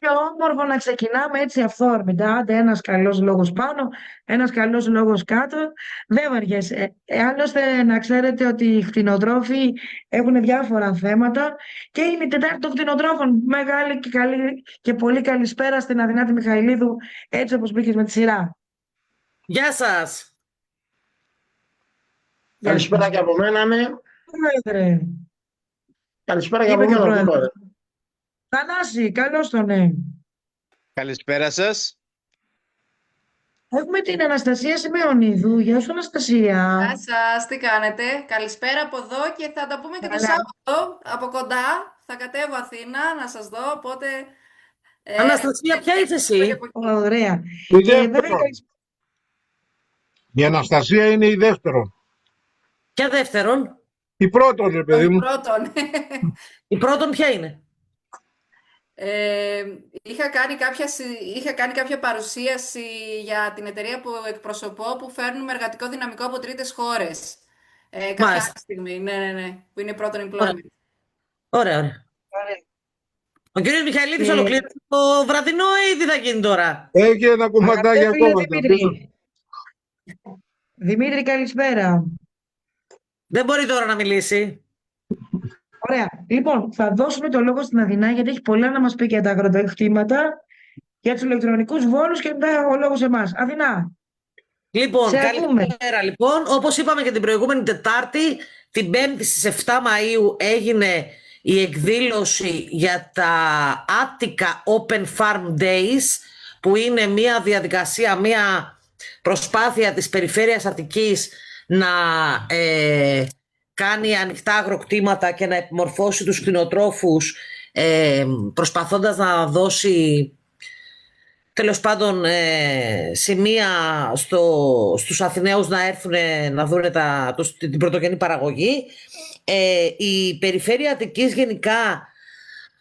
πιο όμορφο να ξεκινάμε έτσι αυθόρμητα. Άντε, ένας καλός λόγος πάνω, ένας καλός λόγος κάτω. Δεν βαριέσαι. Άλλωστε, να ξέρετε ότι οι κτηνοτρόφοι έχουν διάφορα θέματα και είναι η Τετάρτη των κτηνοτρόφων. Μεγάλη και καλή και πολύ καλησπέρα στην Αδυνάτη Μιχαηλίδου, έτσι όπως μπήκες με τη σειρά. Γεια σας. Καλησπέρα και από μένα, ναι. Πρόεδρε. Καλησπέρα και Είπε από και μένα, πρόεδρε. πρόεδρε. Θανάση, καλώς τον ναι. Καλησπέρα σας. Έχουμε την Αναστασία Σημεωνίδου. Γεια σου, Αναστασία. Γεια σας, τι κάνετε? Καλησπέρα από εδώ και θα τα πούμε και το Καλά. Σάββατο από κοντά. Θα κατέβω Αθήνα να σας δω, οπότε... Αναστασία, ποια είσαι εσύ? Ωραία. Η Βέβαια, δεύτερον. Η Αναστασία είναι η δεύτερον. Ποια δεύτερον? Η πρώτον, ρε παιδί μου. Πρώτον. Η πρώτον ποια είναι? Είχα κάνει κάποια παρουσίαση για την εταιρεία που εκπροσωπώ που φέρνουμε εργατικό δυναμικό από τρίτες χώρες. Κάποια άλλη στιγμή, ναι, που είναι πρώτον employment. Ωραία. Ωραία. Ο κύριος Μιχαηλίδης ολοκλήρωσε το βραδινό ή τι θα γίνει τώρα? Έχει ένα κομματάκι Αγαπητέ φίλε ακόμα. Δημήτρη. Δημήτρη, καλησπέρα. Δεν μπορεί τώρα να μιλήσει. Ωραία. Λοιπόν, θα δώσουμε το λόγο στην Αδυνά γιατί έχει πολλά να μας πει για τα αγροτεκτήματα, για τους ηλεκτρονικούς βόλους και μετά ο λόγος εμάς. Αδυνά. Λοιπόν, Σε ακούμε. καλησπέρα λοιπόν. Όπως είπαμε και την προηγούμενη Τετάρτη, την Πέμπτη στις 7 Μαΐου έγινε η εκδήλωση για τα Attica Open Farm Days, που είναι μια διαδικασία, μια προσπάθεια της Περιφέρειας Αττικής να κάνει ανοιχτά αγροκτήματα και να επιμορφώσει τους κτηνοτρόφους, προσπαθώντας να δώσει τέλος πάντων σημεία στους Αθηναίους να έρθουν να δουν την πρωτογενή παραγωγή. Η Περιφέρεια Αττικής γενικά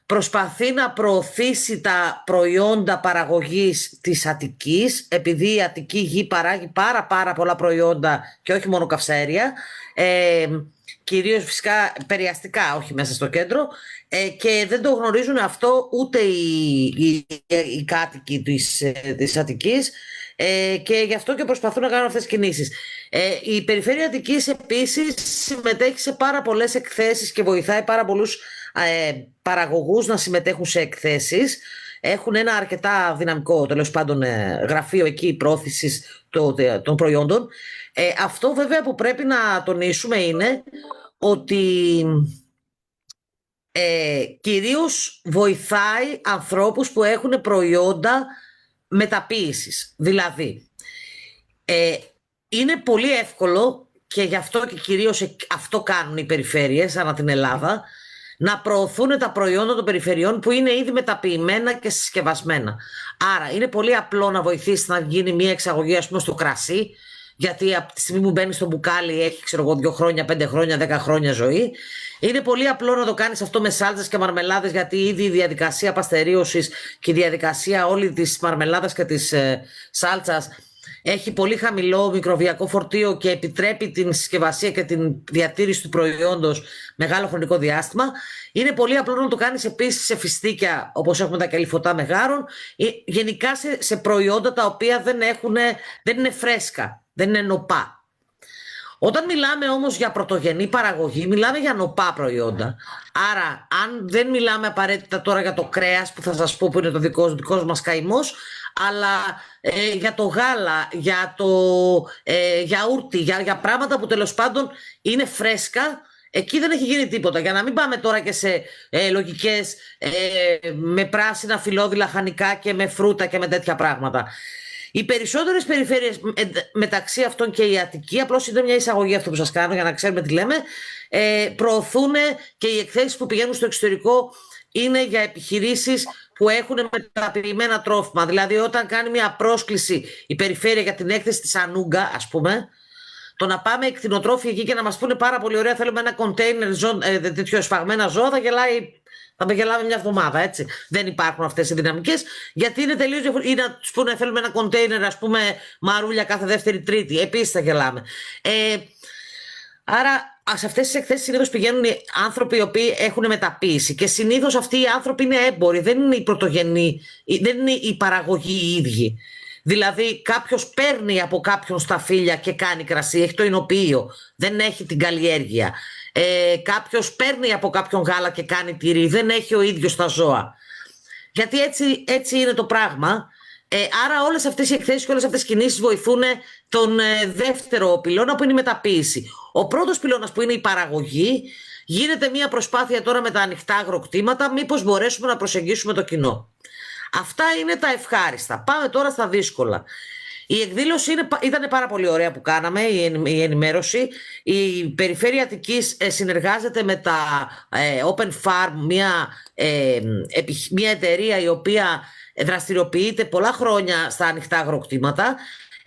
προσπαθεί να προωθήσει τα προϊόντα παραγωγής της Αττικής, επειδή η Αττική γη παράγει πάρα πολλά προϊόντα και όχι μόνο καυσαέρια, κυρίως φυσικά περιαστικά, όχι μέσα στο κέντρο, και δεν το γνωρίζουν αυτό ούτε οι κάτοικοι της Αττικής, και γι' αυτό και προσπαθούν να κάνουν αυτές τις κινήσεις. Η Περιφέρεια Αττικής επίσης συμμετέχει σε πάρα πολλές εκθέσεις και βοηθάει πάρα πολλούς παραγωγούς να συμμετέχουν σε εκθέσεις. Έχουν ένα αρκετά δυναμικό τέλος πάντων γραφείο εκεί πρόθεσης των προϊόντων. Αυτό βέβαια που πρέπει να τονίσουμε είναι ότι κυρίως βοηθάει ανθρώπους που έχουν προϊόντα μεταποίησης. Δηλαδή, είναι πολύ εύκολο και γι' αυτό και κυρίως αυτό κάνουν οι περιφέρειες ανά την Ελλάδα, να προωθούν τα προϊόντα των περιφερειών που είναι ήδη μεταποιημένα και συσκευασμένα. Άρα είναι πολύ απλό να βοηθήσει να γίνει μια εξαγωγή, ας πούμε, στο κρασί, γιατί από τη στιγμή που μπαίνει στο μπουκάλι έχει, ξέρω εγώ, 2 χρόνια, 5 χρόνια, 10 χρόνια ζωή. Είναι πολύ απλό να το κάνεις αυτό με σάλτσες και μαρμελάδες, γιατί ήδη η διαδικασία παστερίωσης και η διαδικασία όλη της μαρμελάδας και της σάλτσας έχει πολύ χαμηλό μικροβιακό φορτίο και επιτρέπει την συσκευασία και την διατήρηση του προϊόντος μεγάλο χρονικό διάστημα. Είναι πολύ απλό να το κάνεις επίσης σε φιστίκια, όπως έχουμε τα κελυφωτά με γάρον, γενικά σε προϊόντα τα οποία δεν είναι φρέσκα, δεν είναι νοπά. Όταν μιλάμε όμως για πρωτογενή παραγωγή, μιλάμε για νοπά προϊόντα. Άρα, αν δεν μιλάμε απαραίτητα τώρα για το κρέας, που θα σας πω που είναι το δικός μας καημός, αλλά για το γάλα, για το γιαούρτι, για πράγματα που τέλος πάντων είναι φρέσκα, εκεί δεν έχει γίνει τίποτα. Για να μην πάμε τώρα και σε λογικές με πράσινα φυλλώδη λαχανικά και με φρούτα και με τέτοια πράγματα. Οι περισσότερες περιφέρειες, μεταξύ αυτών και η Αττική, απλώς είναι μια εισαγωγή αυτό που σας κάνω για να ξέρουμε τι λέμε, προωθούν και οι εκθέσεις που πηγαίνουν στο εξωτερικό είναι για επιχειρήσεις που έχουν μεταποιημένα τρόφιμα. Δηλαδή, όταν κάνει μια πρόσκληση η περιφέρεια για την έκθεση της Ανούγκα, ας πούμε, το να πάμε κτηνοτρόφοι εκεί και να μας πούνε πάρα πολύ ωραία, θέλουμε ένα κοντέινερ τέτοιο εσφαγμένα ζώα, θα με γελάμε μια εβδομάδα, έτσι. Δεν υπάρχουν αυτές οι δυναμικές, γιατί είναι τελείως διαφορετικό. Ή να τους πούνε θέλουμε ένα κοντέινερ, ας πούμε, μαρούλια κάθε δεύτερη Τρίτη. Επίσης θα γελάμε. Άρα σε αυτές τις εκθέσεις συνήθως πηγαίνουν οι άνθρωποι οι οποίοι έχουν μεταποίηση και συνήθως αυτοί οι άνθρωποι είναι έμποροι, δεν είναι οι πρωτογενεί, δεν είναι οι παραγωγοί οι ίδιοι. Δηλαδή κάποιος παίρνει από κάποιον σταφύλια και κάνει κρασί, έχει το εινοποιείο, δεν έχει την καλλιέργεια. Κάποιος παίρνει από κάποιον γάλα και κάνει τυρί, δεν έχει ο ίδιος τα ζώα. Γιατί έτσι είναι το πράγμα. Άρα όλες αυτές οι εκθέσεις και όλες αυτές οι κινήσεις βοηθούν τον δεύτερο πυλώνα που είναι η μεταποίηση. Ο πρώτος πυλώνας που είναι η παραγωγή, γίνεται μια προσπάθεια τώρα με τα ανοιχτά αγροκτήματα, μήπως μπορέσουμε να προσεγγίσουμε το κοινό. Αυτά είναι τα ευχάριστα. Πάμε τώρα στα δύσκολα. Η εκδήλωση ήταν πάρα πολύ ωραία που κάναμε, η ενημέρωση. Η Περιφέρεια Αττικής συνεργάζεται με τα Open Farm, μια εταιρεία η οποία δραστηριοποιείται πολλά χρόνια στα ανοιχτά αγροκτήματα.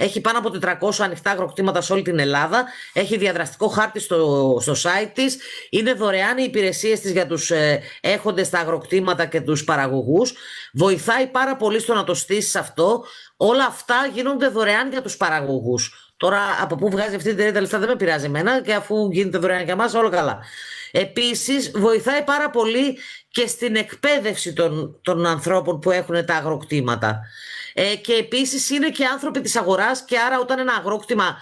Έχει πάνω από 400 ανοιχτά αγροκτήματα σε όλη την Ελλάδα. Έχει διαδραστικό χάρτη στο site της. Είναι δωρεάν οι υπηρεσίες της για τους έχοντες στα αγροκτήματα και τους παραγωγούς. Βοηθάει πάρα πολύ στο να το στήσεις αυτό. Όλα αυτά γίνονται δωρεάν για τους παραγωγούς. Τώρα από πού βγάζει αυτή η εταιρεία τα λεφτά δεν με πειράζει εμένα, και αφού γίνεται δωρεάν για μας, όλο καλά. Επίσης βοηθάει πάρα πολύ και στην εκπαίδευση των ανθρώπων που έχουν τα αγροκτήματα. Και επίσης είναι και άνθρωποι της αγοράς, και άρα όταν ένα αγρόκτημα,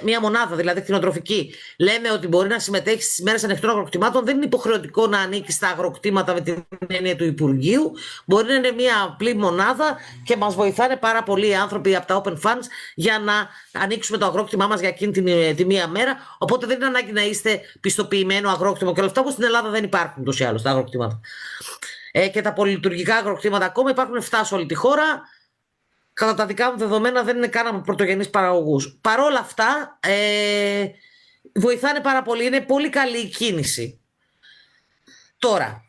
μια μονάδα δηλαδή κτηνοτροφική, λέμε ότι μπορεί να συμμετέχει στις μέρες ανοιχτών αγροκτημάτων, δεν είναι υποχρεωτικό να ανήκει στα αγροκτήματα με την έννοια του Υπουργείου. Μπορεί να είναι μια απλή μονάδα και μας βοηθάνε πάρα πολλοί οι άνθρωποι από τα Open Funds για να ανοίξουμε το αγρόκτημά μας για εκείνη τη μία μέρα. Οπότε δεν είναι ανάγκη να είστε πιστοποιημένο αγρόκτημα και όλα αυτά που στην Ελλάδα δεν υπάρχουν ούτως ή άλλως τα αγροκτήματα. Και τα πολυλειτουργικά αγροκτήματα ακόμα υπάρχουν 7 σε όλη τη χώρα. Κατά τα δικά μου δεδομένα δεν είναι καν από πρωτογενείς παραγωγούς. Παρόλα αυτά βοηθάνε πάρα πολύ. Είναι πολύ καλή η κίνηση. Τώρα,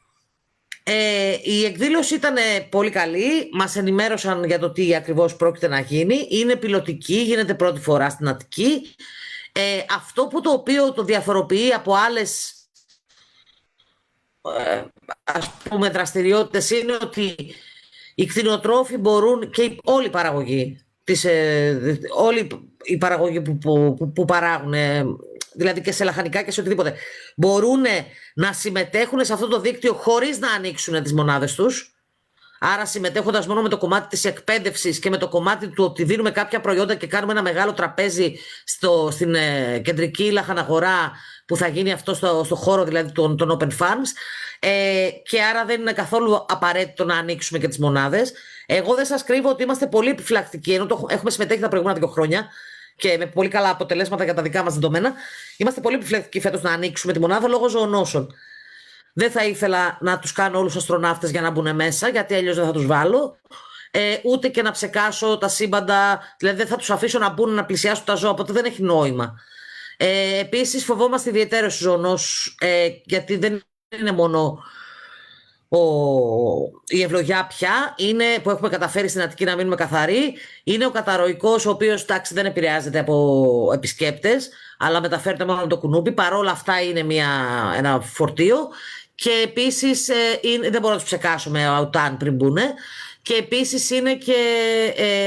η εκδήλωση ήταν πολύ καλή. Μας ενημέρωσαν για το τι ακριβώς πρόκειται να γίνει. Είναι πιλωτική, γίνεται πρώτη φορά στην Αττική. Αυτό που το οποίο το διαφοροποιεί από άλλες ας πούμε δραστηριότητες είναι ότι οι κτηνοτρόφοι μπορούν, και όλοι οι παραγωγοί, όλοι οι παραγωγοί που παράγουν, δηλαδή και σε λαχανικά και σε οτιδήποτε, μπορούν να συμμετέχουν σε αυτό το δίκτυο χωρίς να ανοίξουν τις μονάδες τους. Άρα συμμετέχοντας μόνο με το κομμάτι της εκπαίδευσης και με το κομμάτι του ότι δίνουμε κάποια προϊόντα και κάνουμε ένα μεγάλο τραπέζι στην κεντρική λαχαναγορά που θα γίνει αυτό στο χώρο δηλαδή των Open Farms, και άρα δεν είναι καθόλου απαραίτητο να ανοίξουμε και τις μονάδες. Εγώ δεν σας κρύβω ότι είμαστε πολύ επιφυλακτικοί, ενώ έχουμε συμμετέχει τα προηγούμενα 2 χρόνια και με πολύ καλά αποτελέσματα για τα δικά μας δεδομένα. Είμαστε πολύ επιφυλακτικοί φέτος να ανοίξουμε τη μονάδα λόγω ζωονόσων. Δεν θα ήθελα να τους κάνω όλους αστροναύτες για να μπουν μέσα, γιατί αλλιώς δεν θα τους βάλω. Ούτε και να ψεκάσω τα σύμπαντα, δηλαδή δεν θα τους αφήσω να μπουν να πλησιάσουν τα ζώα, οπότε δεν έχει νόημα. Επίσης φοβόμαστε ιδιαίτερα στους ζωονόσους, γιατί δεν είναι μόνο η ευλογιά πια, είναι που έχουμε καταφέρει στην Αττική να μείνουμε καθαροί. Είναι ο καταρροϊκός, ο οποίος δεν επηρεάζεται από επισκέπτες, αλλά μεταφέρεται μόνο με το κουνούπι. Παρόλα αυτά είναι ένα φορτίο. Και επίσης δεν μπορώ να τους ψεκάσω με αουτάν πριν μπουν. Και επίσης είναι και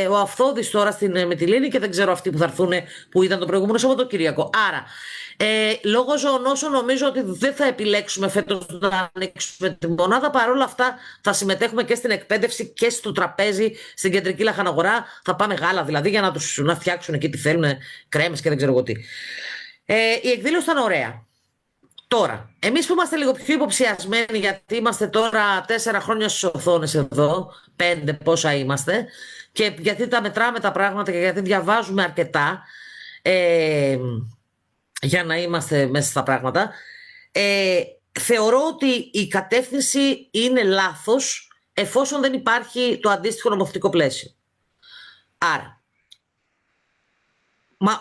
ο Αυθόδης τώρα στην Μυτιλήνη, και δεν ξέρω αυτοί που θα έρθουν που ήταν το προηγούμενο Σαββατοκύριακο. Άρα λόγω ζωονόσων νομίζω ότι δεν θα επιλέξουμε φέτος να ανοίξουμε τη μονάδα. Παρόλα αυτά θα συμμετέχουμε και στην εκπαίδευση και στο τραπέζι στην κεντρική λαχαναγορά. Θα πάμε γάλα δηλαδή για να φτιάξουν εκεί τι θέλουν, κρέμες και δεν ξέρω εγώ τι. Η εκδήλωση ήταν ωραία. Τώρα, εμείς που είμαστε λίγο πιο υποψιασμένοι, γιατί είμαστε τώρα 4 χρόνια στις οθόνες εδώ, 5 πόσα είμαστε, και γιατί τα μετράμε τα πράγματα και γιατί διαβάζουμε αρκετά, για να είμαστε μέσα στα πράγματα, θεωρώ ότι η κατεύθυνση είναι λάθος εφόσον δεν υπάρχει το αντίστοιχο νομοθετικό πλαίσιο. Άρα,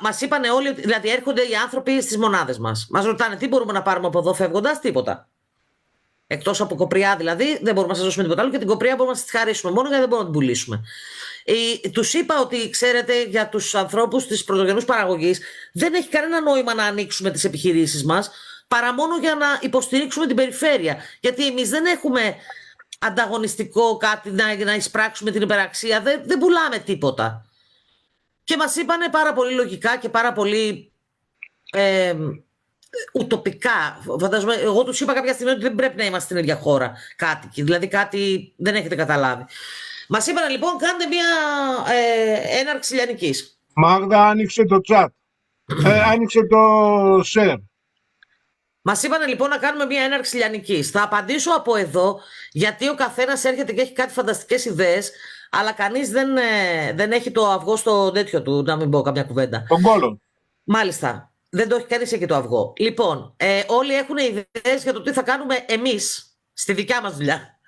μας είπανε όλοι, δηλαδή έρχονται οι άνθρωποι στις μονάδες μας. Μας ρωτάνε τι μπορούμε να πάρουμε από εδώ φεύγοντας, τίποτα. Εκτός από κοπριά δηλαδή, δεν μπορούμε να σας δώσουμε τίποτα άλλο, και την κοπριά μπορούμε να σας τη χαρίσουμε μόνο γιατί δεν μπορούμε να την πουλήσουμε. Τους είπα ότι ξέρετε, για τους ανθρώπους της πρωτογενούς παραγωγής δεν έχει κανένα νόημα να ανοίξουμε τις επιχειρήσεις μας παρά μόνο για να υποστηρίξουμε την περιφέρεια. Γιατί εμείς δεν έχουμε ανταγωνιστικό κάτι να εισπράξουμε την υπεραξία, δεν πουλάμε τίποτα. Και μας είπανε πάρα πολύ λογικά και πάρα πολύ ουτοπικά. Φαντάζομαι, εγώ τους είπα κάποια στιγμή ότι δεν πρέπει να είμαστε στην ίδια χώρα κάτοικοι. Δηλαδή κάτι δεν έχετε καταλάβει. Μας είπαν λοιπόν κάντε μια έναρξη λιανικής. Μάγδα άνοιξε το chat. Άνοιξε το share. Μας είπαν λοιπόν να κάνουμε μια έναρξη λιανικής. Θα απαντήσω από εδώ, γιατί ο καθένας έρχεται και έχει κάτι φανταστικές ιδέες, αλλά κανείς δεν έχει το αυγό στο τέτοιο του, να μην πω καμιά κουβέντα. Τον κόλο. Μάλιστα. Δεν το έχει κανείς εκεί το αυγό. Λοιπόν, όλοι έχουν ιδέες για το τι θα κάνουμε εμείς στη δικιά μας δουλειά.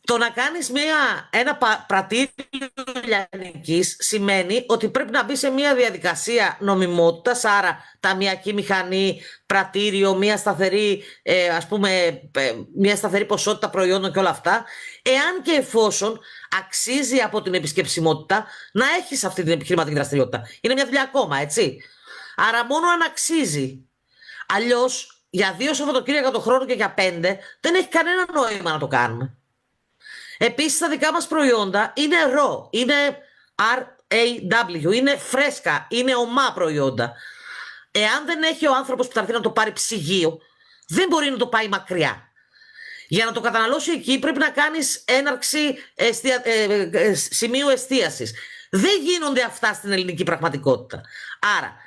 Το να κάνεις ένα πρατήριο λιανικής σημαίνει ότι πρέπει να μπει σε μια διαδικασία νομιμότητας, άρα ταμιακή μηχανή, πρατήριο, μια σταθερή, μια σταθερή ποσότητα προϊόντων και όλα αυτά, εάν και εφόσον αξίζει από την επισκεψιμότητα να έχεις αυτή την επιχειρηματική δραστηριότητα. Είναι μια δουλειά ακόμα, έτσι. Άρα μόνο αν αξίζει. Αλλιώς για 2 Σαββατοκύριακα το χρόνο και για 5 δεν έχει κανένα νόημα να το κάνουμε. Επίσης τα δικά μας προϊόντα είναι raw, είναι RAW, είναι φρέσκα, είναι ομά προϊόντα. Εάν δεν έχει ο άνθρωπος που θα έρθει να το πάρει ψυγείο, δεν μπορεί να το πάει μακριά. Για να το καταναλώσει εκεί πρέπει να κάνεις έναρξη σημείου εστίασης. Δεν γίνονται αυτά στην ελληνική πραγματικότητα. Άρα,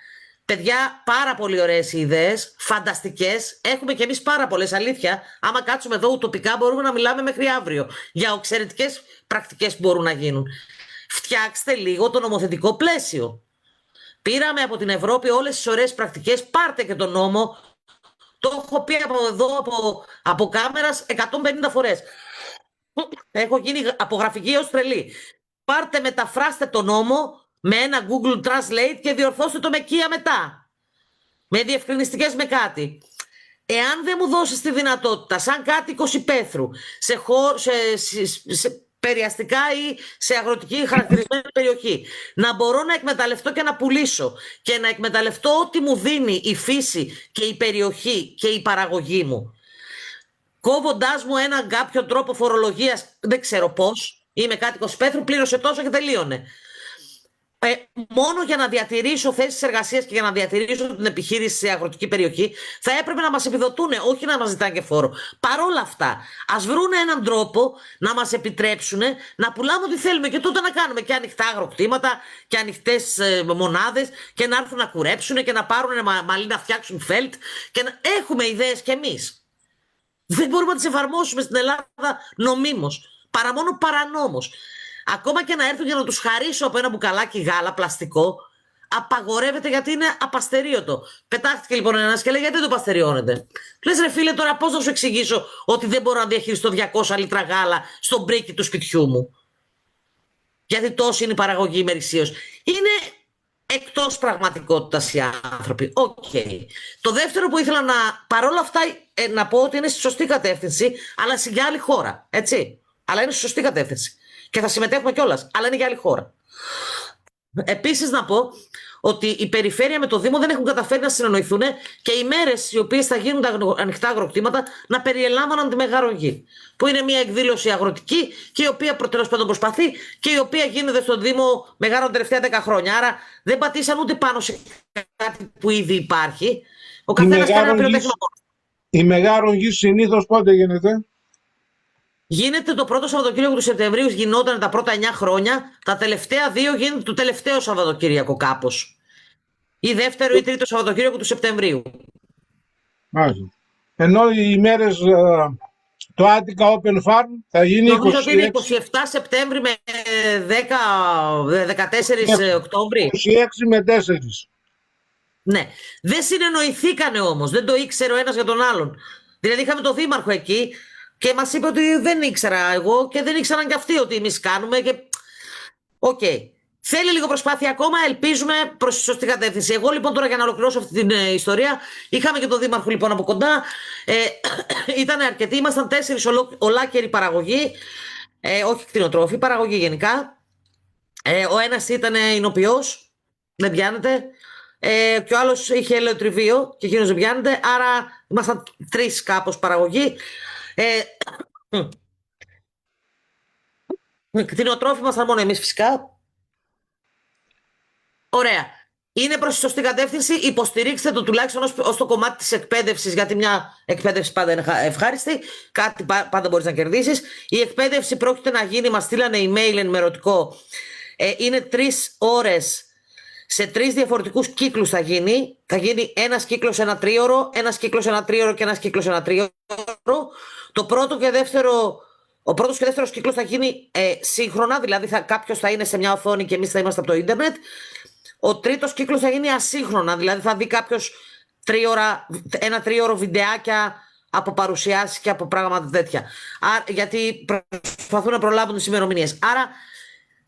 παιδιά, πάρα πολύ ωραίες ιδέες, φανταστικές. Έχουμε κι εμείς πάρα πολλές, αλήθεια. Άμα κάτσουμε εδώ ουτοπικά μπορούμε να μιλάμε μέχρι αύριο για εξαιρετικές πρακτικές που μπορούν να γίνουν. Φτιάξτε λίγο το νομοθετικό πλαίσιο. Πήραμε από την Ευρώπη όλες τις ωραίες πρακτικές, πάρτε και τον νόμο. Το έχω πει από εδώ, από κάμερας 150 φορές. Έχω γίνει από γραφική ως τρελή. Πάρτε, μεταφράστε τον νόμο με ένα Google Translate και διορθώστε το με κία μετά. Με διευκρινιστικές με κάτι. Εάν δεν μου δώσεις τη δυνατότητα, σαν κάτοικος υπαίθρου, σε περιαστικά ή σε αγροτική χαρακτηρισμένη περιοχή, να μπορώ να εκμεταλλευτώ και να πουλήσω και να εκμεταλλευτώ ό,τι μου δίνει η φύση και η περιοχή και η παραγωγή μου, κόβοντάς μου έναν κάποιο τρόπο φορολογίας, δεν ξέρω πώς, είμαι κάτοικος υπαίθρου, πλήρωσε τόσο και τελείωνε. Μόνο για να διατηρήσω θέσεις εργασίας και για να διατηρήσω την επιχείρηση σε αγροτική περιοχή θα έπρεπε να μας επιδοτούν, όχι να μας ζητάνε και φόρο. Παρόλα αυτά, ας βρούνε έναν τρόπο να μας επιτρέψουν να πουλάμε ό,τι θέλουμε και τότε να κάνουμε και ανοιχτά αγροκτήματα και ανοιχτές μονάδες και να έρθουν να κουρέψουν και να πάρουν μαλλί να φτιάξουν φέλτ και να έχουμε ιδέες κι εμείς. Δεν μπορούμε να τις εφαρμόσουμε στην Ελλάδα νομίμως, παρά μόνο παρανόμως. Ακόμα και να έρθουν για να τους χαρίσω από ένα μπουκαλάκι γάλα πλαστικό, απαγορεύεται γιατί είναι απαστερίωτο. Πετάχτηκε λοιπόν ένας και λέει: γιατί δεν το παστεριώνετε? Λες ρε φίλε, τώρα πώς να σου εξηγήσω ότι δεν μπορώ να διαχειριστώ 200 λίτρα γάλα στον μπρίκι του σπιτιού μου? Γιατί τόση είναι η παραγωγή ημερησίως. Είναι εκτός πραγματικότητας οι άνθρωποι. Okay. Το δεύτερο που ήθελα παρόλα αυτά να πω ότι είναι στη σωστή κατεύθυνση, αλλά σε για άλλη χώρα. Έτσι. Αλλά είναι στη σωστή κατεύθυνση. Και θα συμμετέχουμε κιόλας, αλλά είναι για άλλη χώρα. Επίσης να πω ότι η περιφέρεια με το Δήμο δεν έχουν καταφέρει να συνεννοηθούν και οι μέρες οι οποίες θα γίνουν τα ανοιχτά αγροκτήματα να περιελάμβαναν τη Μεγαρογή. Που είναι μια εκδήλωση αγροτική και η οποία τέλος πάντων προσπαθεί και η οποία γίνεται στον Δήμο Μεγάρο τα τελευταία 10 χρόνια. Άρα δεν πατήσαν ούτε πάνω σε κάτι που ήδη υπάρχει. Ο καθένας κάνει ένα πυροτέχνημα. Η Μεγαρογή συνήθως πότε γίνεται? Γίνεται το πρώτο Σαββατοκύριακο του Σεπτεμβρίου, γινόταν τα πρώτα 9 χρόνια. Τα τελευταία 2 γίνεται το τελευταίο Σαββατοκύριακο κάπως. Ή δεύτερο ή τρίτο Σαββατοκύριακο του Σεπτεμβρίου. Μάλιστα. Ενώ οι ημέρες το Attica Open Farm θα γίνει 26. Νομίζω ότι είναι 27 Σεπτέμβρη με 14 Οκτώβρη. 26 με 4. Ναι. Δεν συνεννοηθήκανε όμως. Δεν το ήξερε ο ένας για τον άλλον. Δηλαδή είχαμε τον δήμαρχο εκεί και μας είπε ότι δεν ήξερα εγώ και δεν ήξεραν και αυτοί ότι εμείς κάνουμε. Οκ. Θέλει λίγο προσπάθεια ακόμα, ελπίζουμε προς τη σωστή κατεύθυνση. Εγώ λοιπόν τώρα για να ολοκληρώσω αυτή την ιστορία, είχαμε και τον δήμαρχο λοιπόν από κοντά. Ήταν αρκετοί, ήμασταν 4 ολάκεροι παραγωγοί, όχι κτηνοτρόφοι, παραγωγή γενικά. Ο ένας ήταν εινοποιός, δεν πιάνεται. Και ο άλλος είχε ελαιοτριβείο και εκείνος δεν πιάνεται. Άρα ήμασταν 3 κάπως παραγωγοί. Κτηνοτρόφοι ήμασταν μόνο εμείς φυσικά. Ωραία. είναι προς τη σωστή κατεύθυνση. Υποστηρίξτε το τουλάχιστον ως το κομμάτι της εκπαίδευσης, γιατί μια εκπαίδευση πάντα είναι ευχάριστη. Κάτι πάντα μπορείς να κερδίσεις. Η εκπαίδευση πρόκειται να γίνει, μας στείλανε email ενημερωτικό. Είναι 3 ώρες. Σε 3 διαφορετικούς κύκλους θα γίνει. Θα γίνει ένας κύκλος 1 τρίωρο, ένας κύκλος 1 τρίωρο και ένας κύκλος 1 τρίωρο. Ο πρώτος και δεύτερος κύκλος θα γίνει σύγχρονα, δηλαδή κάποιος θα είναι σε μια οθόνη και εμείς θα είμαστε από το ίντερνετ. Ο τρίτος κύκλος θα γίνει ασύγχρονα, δηλαδή θα δει κάποιος 1 τρίωρο βιντεάκια από παρουσιάσεις και από πράγματα τέτοια. Γιατί προσπαθούν να προλάβουν τις ημερομηνίες. Άρα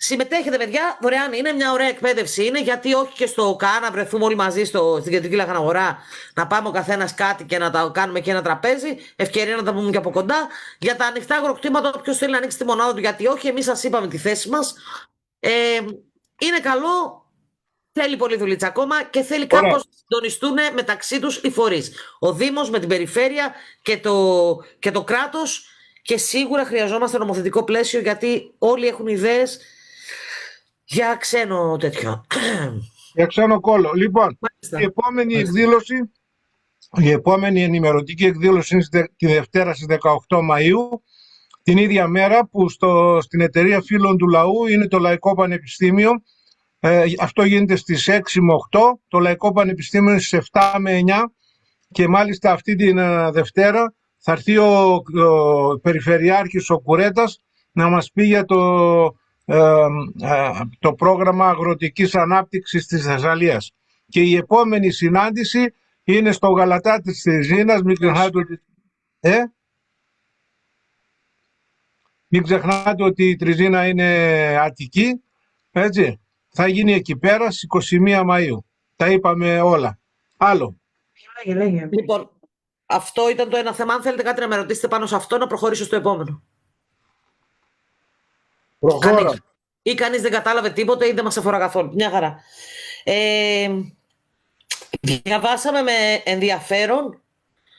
συμμετέχετε, παιδιά, δωρεάν. Είναι μια ωραία εκπαίδευση. Είναι, γιατί όχι και στο ΚΑ να βρεθούμε όλοι μαζί στην κεντρική λαχαναγορά, να πάμε ο καθένας κάτι και να τα κάνουμε και ένα τραπέζι. Ευκαιρία να τα πούμε και από κοντά. Για τα ανοιχτά αγροκτήματα, όποιος θέλει να ανοίξει τη μονάδα του, γιατί όχι, εμείς σας είπαμε τη θέση μας. Είναι καλό. Θέλει πολλή δουλίτσα ακόμα και θέλει κάπως να συντονιστούν μεταξύ τους οι φορείς. Ο Δήμος με την περιφέρεια και το κράτος. Και σίγουρα χρειαζόμαστε νομοθετικό πλαίσιο, γιατί όλοι έχουν ιδέες για ξένο τέτοιο. Για ξένο κόλλο. Λοιπόν, η επόμενη εκδήλωση, η επόμενη ενημερωτική εκδήλωση είναι τη Δευτέρα στις 18 Μαΐου, την ίδια μέρα που στην εταιρεία Φίλων του Λαού είναι το Λαϊκό Πανεπιστήμιο. Αυτό γίνεται στις 6 με 8, το Λαϊκό Πανεπιστήμιο είναι στις 7 με 9 και μάλιστα αυτή την Δευτέρα θα έρθει ο Περιφερειάρχης ο Κουρέτας να μας πει για το πρόγραμμα αγροτικής ανάπτυξης της Θεσσαλίας. Και η επόμενη συνάντηση είναι στο Γαλατά της Τριζίνας. Μην ξεχνάτε ότι η Τριζίνα είναι Αττική, έτσι. Θα γίνει εκεί πέρα στις 21 Μαΐου. Τα είπαμε όλα. Άλλο. Λοιπόν, αυτό ήταν το ένα θέμα. Αν θέλετε κάτι να με ρωτήσετε πάνω σε αυτό, να προχωρήσω στο επόμενο. Προχώρα. Ή κανείς δεν κατάλαβε τίποτα ή δεν μας αφορά καθόλου. Μια χαρά. Διαβάσαμε με ενδιαφέρον.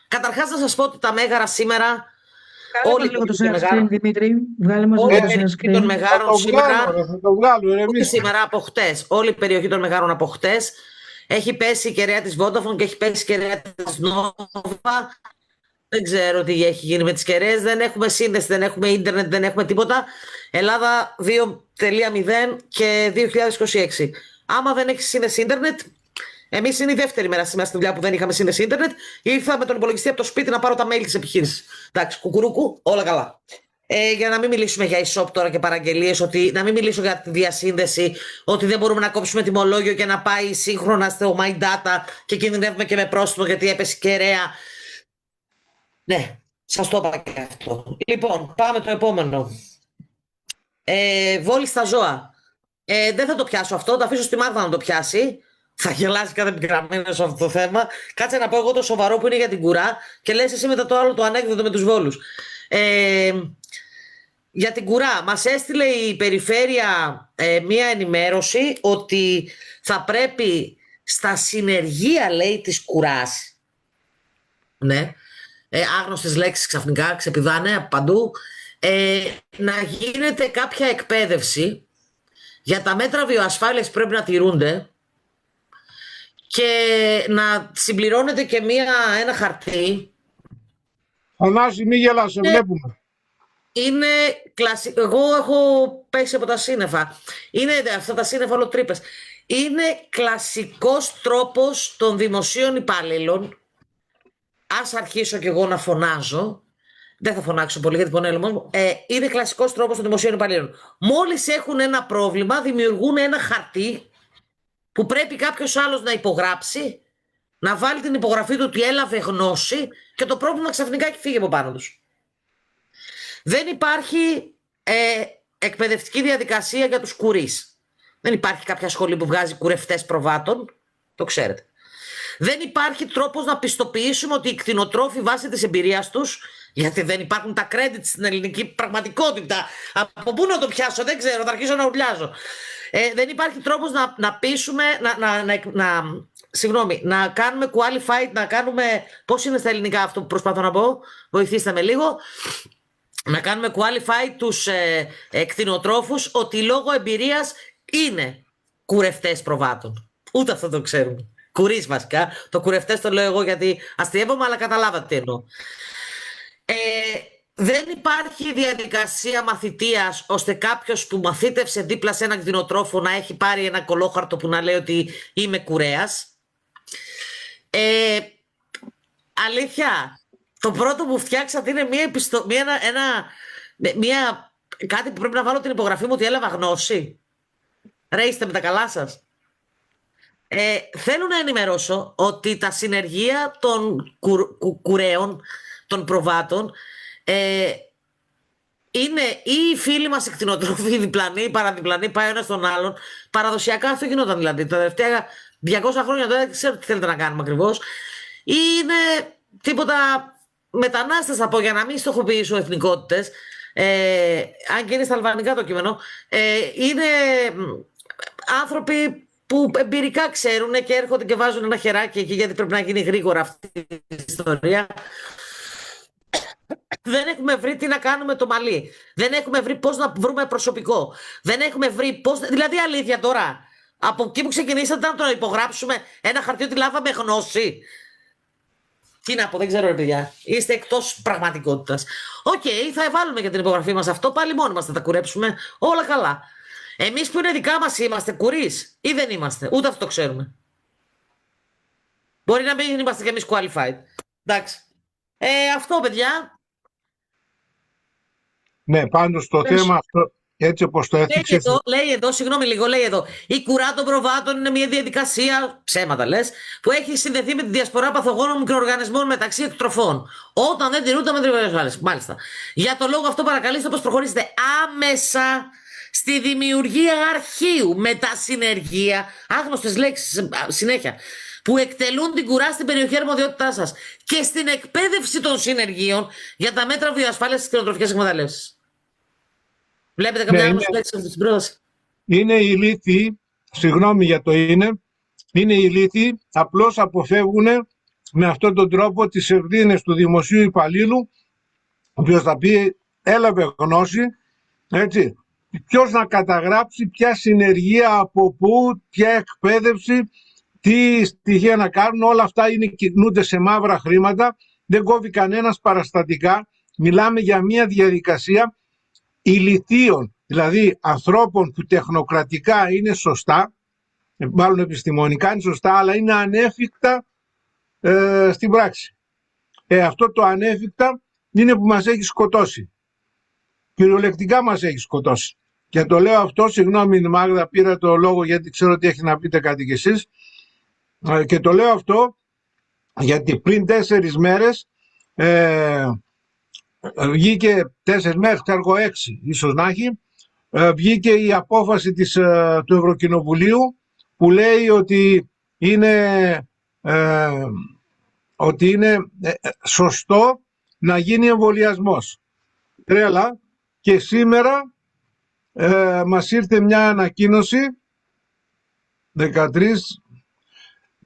Καταρχάς να σας πω ότι τα μέγαρα σήμερα... Όλοι λίγο το share screen, Δημήτρη. Βγάλε μας λίγο το share screen. Των Μεγάρων σήμερα από χτες. Όλη η περιοχή των Μεγάρων από χτες. Έχει πέσει η κεραία της Vodafone και έχει πέσει η κεραία της Nova. Δεν ξέρω τι έχει γίνει με τις κεραίες. Δεν έχουμε σύνδεση, δεν έχουμε ίντερνετ, δεν έχουμε τίποτα. Ελλάδα 2.0 και 2026. Άμα δεν έχει σύνδεση ίντερνετ, εμείς είναι η δεύτερη μέρα σήμερα στη δουλειά που δεν είχαμε σύνδεση ίντερνετ. Ήρθα με τον υπολογιστή από το σπίτι να πάρω τα mail της επιχείρησης. Εντάξει, κουκουρούκου, όλα καλά. Για να μην μιλήσουμε για e-shop τώρα και παραγγελίες, να μην μιλήσω για τη διασύνδεση, ότι δεν μπορούμε να κόψουμε τιμολόγιο και να πάει σύγχρονα στο My Data και κινδυνεύουμε και με πρόστιμο γιατί έπεσε κεραία. Ναι, σας το είπα και αυτό. Λοιπόν, πάμε το επόμενο. Βόλη στα ζώα. Δεν θα το πιάσω αυτό, το αφήσω στη Μάρθα να το πιάσει. Θα γελάσει κάθε πικραμένο σε αυτό το θέμα. Κάτσε να πω εγώ το σοβαρό που είναι για την κουρά και λες εσύ μετά το άλλο το ανέκδοτο με τους βόλους. Για την κουρά μας έστειλε η περιφέρεια μία ενημέρωση ότι θα πρέπει στα συνεργεία, λέει, της κουράς, ναι, άγνωστες λέξεις ξαφνικά ξεπηδάνε από παντού, να γίνεται κάποια εκπαίδευση για τα μέτρα βιοασφάλειας που πρέπει να τηρούνται και να συμπληρώνεται και ένα χαρτί. Θανάση, μη γελάς, σε βλέπουμε. Είναι κλασικό. Εγώ έχω πέσει από τα σύννεφα. Είναι αυτά τα σύννεφα όλο τρύπες. Είναι κλασικός τρόπος των δημοσίων υπάλληλων. Ας αρχίσω κι εγώ να φωνάζω. Δεν θα φωνάξω πολύ γιατί πονάει ο λαιμός μου. Είναι κλασικός τρόπος των δημοσίων υπαλλήλων. Μόλις έχουν ένα πρόβλημα, δημιουργούν ένα χαρτί που πρέπει κάποιος άλλος να υπογράψει, να βάλει την υπογραφή του ότι έλαβε γνώση και το πρόβλημα ξαφνικά έχει φύγει από πάνω τους. Δεν υπάρχει εκπαιδευτική διαδικασία για τους κουρείς. Δεν υπάρχει κάποια σχολή που βγάζει κουρευτές προβάτων. Το ξέρετε. Δεν υπάρχει τρόπος να πιστοποιήσουμε ότι οι κτηνοτρόφοι βάσει της εμπειρίας τους, γιατί δεν υπάρχουν τα credits στην ελληνική πραγματικότητα. Από πού να το πιάσω, δεν ξέρω, θα αρχίσω να ουρλιάζω. Δεν υπάρχει τρόπος να πείσουμε, να κάνουμε qualified, να κάνουμε, πώς είναι στα ελληνικά αυτό που προσπαθώ να πω, βοηθήστε με λίγο, να κάνουμε qualified τους κτηνοτρόφους ότι λόγω εμπειρίας είναι κουρευτές προβάτων. Ούτε αυτό το ξέρουμε. Κουρίς βασικά. Το κουρευτές το λέω εγώ γιατί αστειεύομαι, αλλά καταλάβατε τι εννοώ. Δεν υπάρχει διαδικασία μαθητείας ώστε κάποιος που μαθήτευσε δίπλα σε έναν κτηνοτρόφο να έχει πάρει ένα κολόχαρτο που να λέει ότι είμαι κουρέας. Αλήθεια, το πρώτο που φτιάξατε είναι κάτι που πρέπει να βάλω την υπογραφή μου ότι έλαβα γνώση. Ρε, είστε με τα καλά σας. Θέλω να ενημερώσω ότι τα συνεργεία των κουρέων, των προβάτων, είναι ή οι φίλοι μας οι κτηνοτρόφοι, διπλανοί, παραδιπλανοί, πάει ο ένας τον άλλον. Παραδοσιακά αυτό γινόταν δηλαδή. Τα τελευταία 200 χρόνια δεν ξέρω τι θέλετε να κάνουμε ακριβώς. Ή είναι τίποτα μετανάστες, θα πω, για να μην στοχοποιήσω εθνικότητες. Αν και είναι στα αλβανικά το κείμενο. Είναι άνθρωποι που εμπειρικά ξέρουν και έρχονται και βάζουν ένα χεράκι εκεί, γιατί πρέπει να γίνει γρήγορα αυτή η ιστορία. Δεν έχουμε βρει τι να κάνουμε το μαλλί. Δεν έχουμε βρει πώς να βρούμε προσωπικό. Δεν έχουμε βρει πώς. Δηλαδή, αλήθεια τώρα, από εκεί που ξεκινήσατε να το υπογράψουμε ένα χαρτί ότι λάβαμε γνώση. Τι να πω, δεν ξέρω, ρε παιδιά. Είστε εκτός πραγματικότητας. Οκ, θα βάλουμε για την υπογραφή μας αυτό. Πάλι μόνοι μας θα τα κουρέψουμε. Όλα καλά. Εμείς που είναι δικά μας είμαστε κουρείς ή δεν είμαστε. Ούτε αυτό το ξέρουμε. Μπορεί να μην είμαστε κι εμείς qualified. Εντάξει. Αυτό, παιδιά. Ναι, πάντως το θέμα αυτό, έτσι όπως το έθιξε. Λέει εδώ, συγγνώμη λίγο, λέει εδώ. Η κουρά των προβάτων είναι μια διαδικασία, ψέματα λες, που έχει συνδεθεί με τη διασπορά παθογόνων μικροοργανισμών μεταξύ εκτροφών. Όταν δεν τηρούνται μετρημένες άλλες. Μάλιστα. Για το λόγο αυτό, παρακαλείστε πως προχωρήσετε άμεσα στη δημιουργία αρχείου με τα συνεργεία, άγνωστες λέξεις συνέχεια, που εκτελούν την κουρά στην περιοχή αρμοδιότητάς σας και στην εκπαίδευση των συνεργείων για τα μέτρα βιοασφάλειας στις κτηνοτροφικές εκμεταλλεύσεις. Βλέπετε καμιά άγνωστη λέξη αυτή την πρόταση? Είναι ηλίθιοι, συγγνώμη για το είναι ηλίθιοι, απλώς αποφεύγουν με αυτόν τον τρόπο τις ευθύνες του δημοσίου υπαλλήλου, ο οποίος θα πει έλαβε γνώση, έτσι, ποιος να καταγράψει, ποια συνεργεία, από πού, ποια εκπαίδευση, τι στοιχεία να κάνουν. Όλα αυτά κινούνται σε μαύρα χρήματα, δεν κόβει κανένας παραστατικά. Μιλάμε για μια διαδικασία ηλιθίων, δηλαδή ανθρώπων που τεχνοκρατικά είναι σωστά, μάλλον επιστημονικά είναι σωστά, αλλά είναι ανέφικτα στην πράξη. Αυτό το ανέφικτα είναι που μας έχει σκοτώσει. Κυριολεκτικά μας έχει σκοτώσει. Και το λέω αυτό, συγγνώμη Μάγδα, πήρα το λόγο γιατί ξέρω ότι έχει να πείτε κάτι κι εσείς. Και το λέω αυτό γιατί πριν 4 μέρες βγήκε 4 μέρες, ξέρω 6 ίσως να έχει, βγήκε η απόφαση του Ευρωκοινοβουλίου που λέει ότι είναι σωστό να γίνει εμβολιασμός. Τρέλα. Και σήμερα μας ήρθε μια ανακοίνωση 13,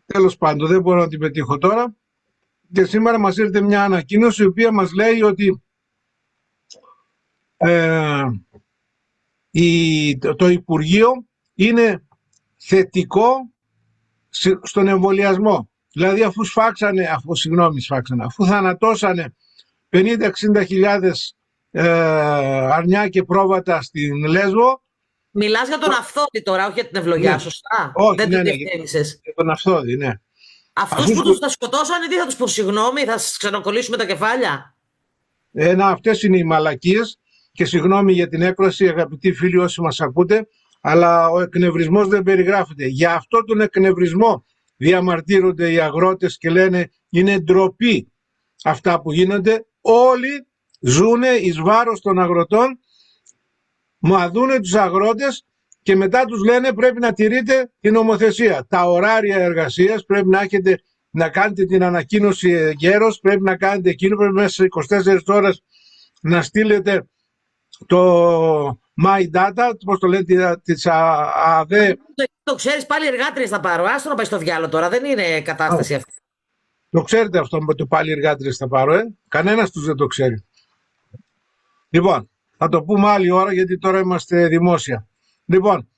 τέλος πάντων δεν μπορώ να την πετύχω τώρα, και σήμερα μας ήρθε μια ανακοίνωση η οποία μας λέει ότι το Υπουργείο είναι θετικό στον εμβολιασμό. Δηλαδή αφού θανατώσανε 50-60 χιλιάδες αρνιά και πρόβατα στην Λέσβο. Μιλάς για τον Αυθόδη τώρα, όχι για την ευλογιά, ναι. Σωστά? Όχι, δεν ναι, τον για τον Αυθόδη, ναι. Αυτούς που τους τα σκοτώσανε, τι θα τους πω, συγγνώμη, θα σας ξανακολλήσουμε τα κεφάλια? Αυτές είναι οι μαλακίες και συγγνώμη για την έκφραση, αγαπητοί φίλοι όσοι μας ακούτε, αλλά ο εκνευρισμός δεν περιγράφεται. Για αυτό τον εκνευρισμό διαμαρτύρονται οι αγρότες και λένε είναι ντροπή αυτά που γίνονται. Όλοι ζουνε εις βάρος των αγροτών, μαδούνε τους αγρότες και μετά τους λένε πρέπει να τηρείτε την νομοθεσία. Τα ωράρια εργασίας πρέπει να κάνετε την ανακοίνωση γέρος, πρέπει να κάνετε εκείνο, πρέπει μέσα σε 24 ώρες να στείλετε το My Data, πώς το λέτε, της ΑΔΕ. Το ξέρεις, πάλι εργάτριες θα πάρω. Άστο να πάει στο διάλογο τώρα, δεν είναι κατάσταση αυτή. Το ξέρετε αυτό με το πάλι εργάτριες θα πάρω, Κανένας τους δεν το ξέρει. Λοιπόν, θα το πούμε άλλη ώρα γιατί τώρα είμαστε δημόσια. Λοιπόν,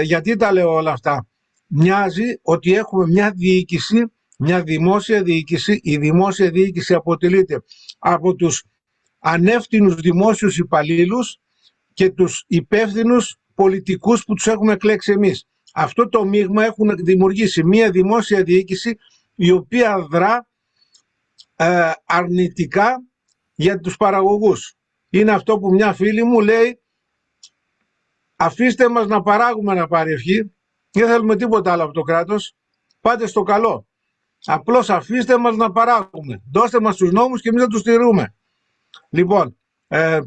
γιατί τα λέω όλα αυτά? μοιάζει ότι έχουμε μια διοίκηση, μια δημόσια διοίκηση. Η δημόσια διοίκηση αποτελείται από τους ανεύθυνους δημόσιους υπαλλήλους και τους υπεύθυνους πολιτικούς που τους έχουμε εκλέξει εμείς. Αυτό το μείγμα έχουν δημιουργήσει μια δημόσια διοίκηση η οποία δρά αρνητικά για τους παραγωγούς. Είναι αυτό που μια φίλη μου λέει: αφήστε μας να παράγουμε, να πάρει ευχή, δεν θέλουμε τίποτα άλλο από το κράτος, πάτε στο καλό. Απλώς αφήστε μας να παράγουμε, δώστε μας τους νόμους και εμείς να τους τηρούμε. Λοιπόν,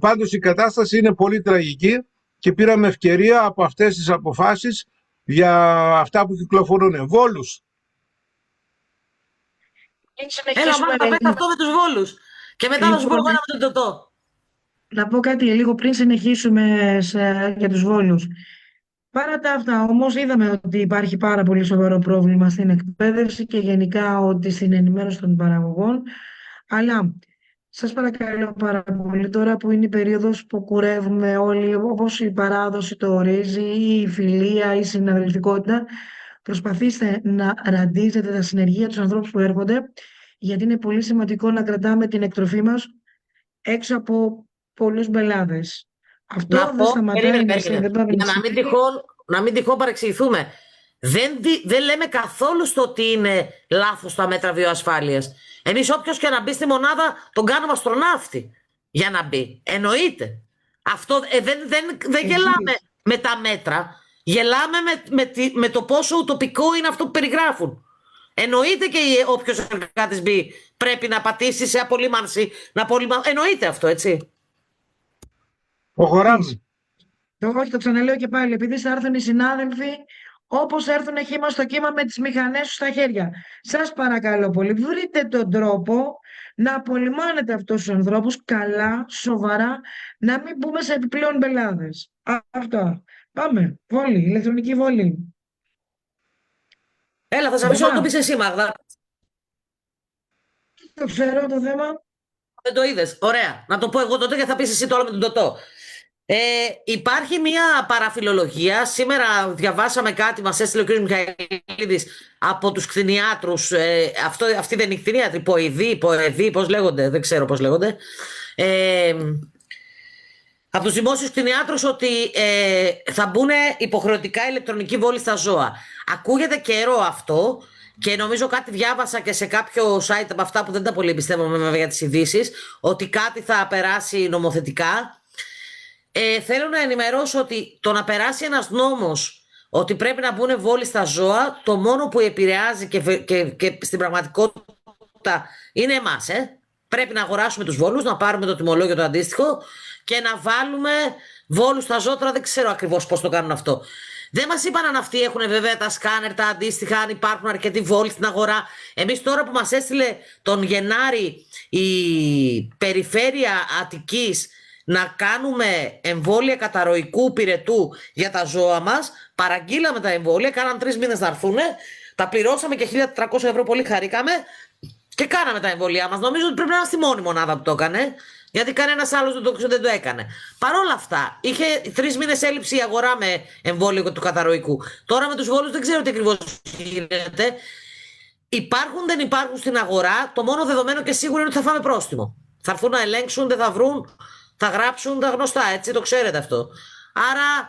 πάντως η κατάσταση είναι πολύ τραγική και πήραμε ευκαιρία από αυτές τις αποφάσεις για αυτά που κυκλοφορούν. Βόλους. Έλα, μάνα, τα πέτα αυτό με τους Βόλους. Και μετά θα σου πω εγώ ένα με τον Τωτό. Να πω κάτι λίγο πριν συνεχίσουμε για τους Βόλους. Παρά τα αυτά, όμως, είδαμε ότι υπάρχει πάρα πολύ σοβαρό πρόβλημα στην εκπαίδευση και γενικά ότι στην ενημέρωση των παραγωγών. Αλλά σας παρακαλώ πάρα πολύ, τώρα που είναι η περίοδος που κουρεύουμε όλοι, όπως η παράδοση το ορίζει, ή η φιλία, η συναδελφικότητα, προσπαθήστε να ραντίζετε τα συνεργεία τους ανθρώπους που έρχονται, γιατί είναι πολύ σημαντικό να κρατάμε την εκτροφή μας έξω από πολλούς μπελάδες. Αυτό δεν σταματάει να συνδεδεύει. Για να μην τυχόν παρεξηγηθούμε. Δεν λέμε καθόλου στο ότι είναι λάθος τα μέτρα βιοασφάλειας. Εμείς όποιος και να μπει στη μονάδα τον κάνουμε αστροναύτη για να μπει. Εννοείται. Αυτό δεν γελάμε με τα μέτρα. Γελάμε με το πόσο ουτοπικό είναι αυτό που περιγράφουν. Εννοείται και όποιος εργάτης μπει πρέπει να πατήσει σε απολύμανση. Εννοείται αυτό, έτσι. Προχωράμε. Όχι, το ξαναλέω και πάλι, επειδή θα έρθουν οι συνάδελφοι όπως έρθουν χήμα στο κύμα με τις μηχανές τους στα χέρια. Σας παρακαλώ πολύ, βρείτε τον τρόπο να απολυμάνετε αυτούς τους ανθρώπους καλά, σοβαρά, να μην μπούμε σε επιπλέον μπελάδες. Αυτό. Πάμε. Βόλη, ηλεκτρονική βόλη. Έλα, θα σε αφήσω να το πεις εσύ, Μάγδα. Το ξέρω το θέμα. Δεν το είδες. Ωραία. Να το πω εγώ τότε και θα πεις εσύ το άλλο με τον Τωτό. Υπάρχει μια παραφιλολογία. Σήμερα διαβάσαμε κάτι, μας έστειλε ο κ. Μιχαηλίδης από τους κτηνιάτρους. Αυτοί δεν είναι κτηνιάτροι, ποεδοί, πώς λέγονται, δεν ξέρω πώς λέγονται. Από τους δημόσιους κτηνιάτρους ότι θα μπουν υποχρεωτικά ηλεκτρονική βόλη στα ζώα. Ακούγεται καιρό αυτό και νομίζω κάτι διάβασα και σε κάποιο site από αυτά που δεν τα πολύ πιστεύω βέβαια για τις ειδήσεις, ότι κάτι θα περάσει νομοθετικά. Θέλω να ενημερώσω ότι το να περάσει ένας νόμος ότι πρέπει να μπουν βόλοι στα ζώα, το μόνο που επηρεάζει και στην πραγματικότητα είναι εμάς. Πρέπει να αγοράσουμε τους βόλους, να πάρουμε το τιμολόγιο το αντίστοιχο και να βάλουμε βόλους στα ζώα. Τώρα δεν ξέρω ακριβώς πώς το κάνουν αυτό. Δεν μας είπαν αν αυτοί έχουν βέβαια τα σκάνερ, τα αντίστοιχα, αν υπάρχουν αρκετοί βόλοι στην αγορά. Εμείς τώρα που μας έστειλε τον Γενάρη η περιφέρεια Αττικής να κάνουμε εμβόλια καταρροϊκού πυρετού για τα ζώα μας, παραγγείλαμε τα εμβόλια, κάναν 3 μήνες να έρθουν, τα πληρώσαμε και 1.400 ευρώ, πολύ χαρήκαμε και κάναμε τα εμβόλια μας. Νομίζω ότι πρέπει να είμαστε η μόνη μονάδα που το έκανε, γιατί κανένας άλλος δεν το έκανε. Παρ' όλα αυτά, είχε 3 μήνες έλλειψη η αγορά με εμβόλιο του καταρροϊκού. Τώρα με τους βόλους δεν ξέρω τι ακριβώς γίνεται. Υπάρχουν, δεν υπάρχουν στην αγορά. Το μόνο δεδομένο και σίγουρο είναι ότι θα φάμε πρόστιμο. Θα έρθουν να ελέγξουν, δεν θα βρουν. Θα γράψουν τα γνωστά, έτσι, το ξέρετε αυτό. Άρα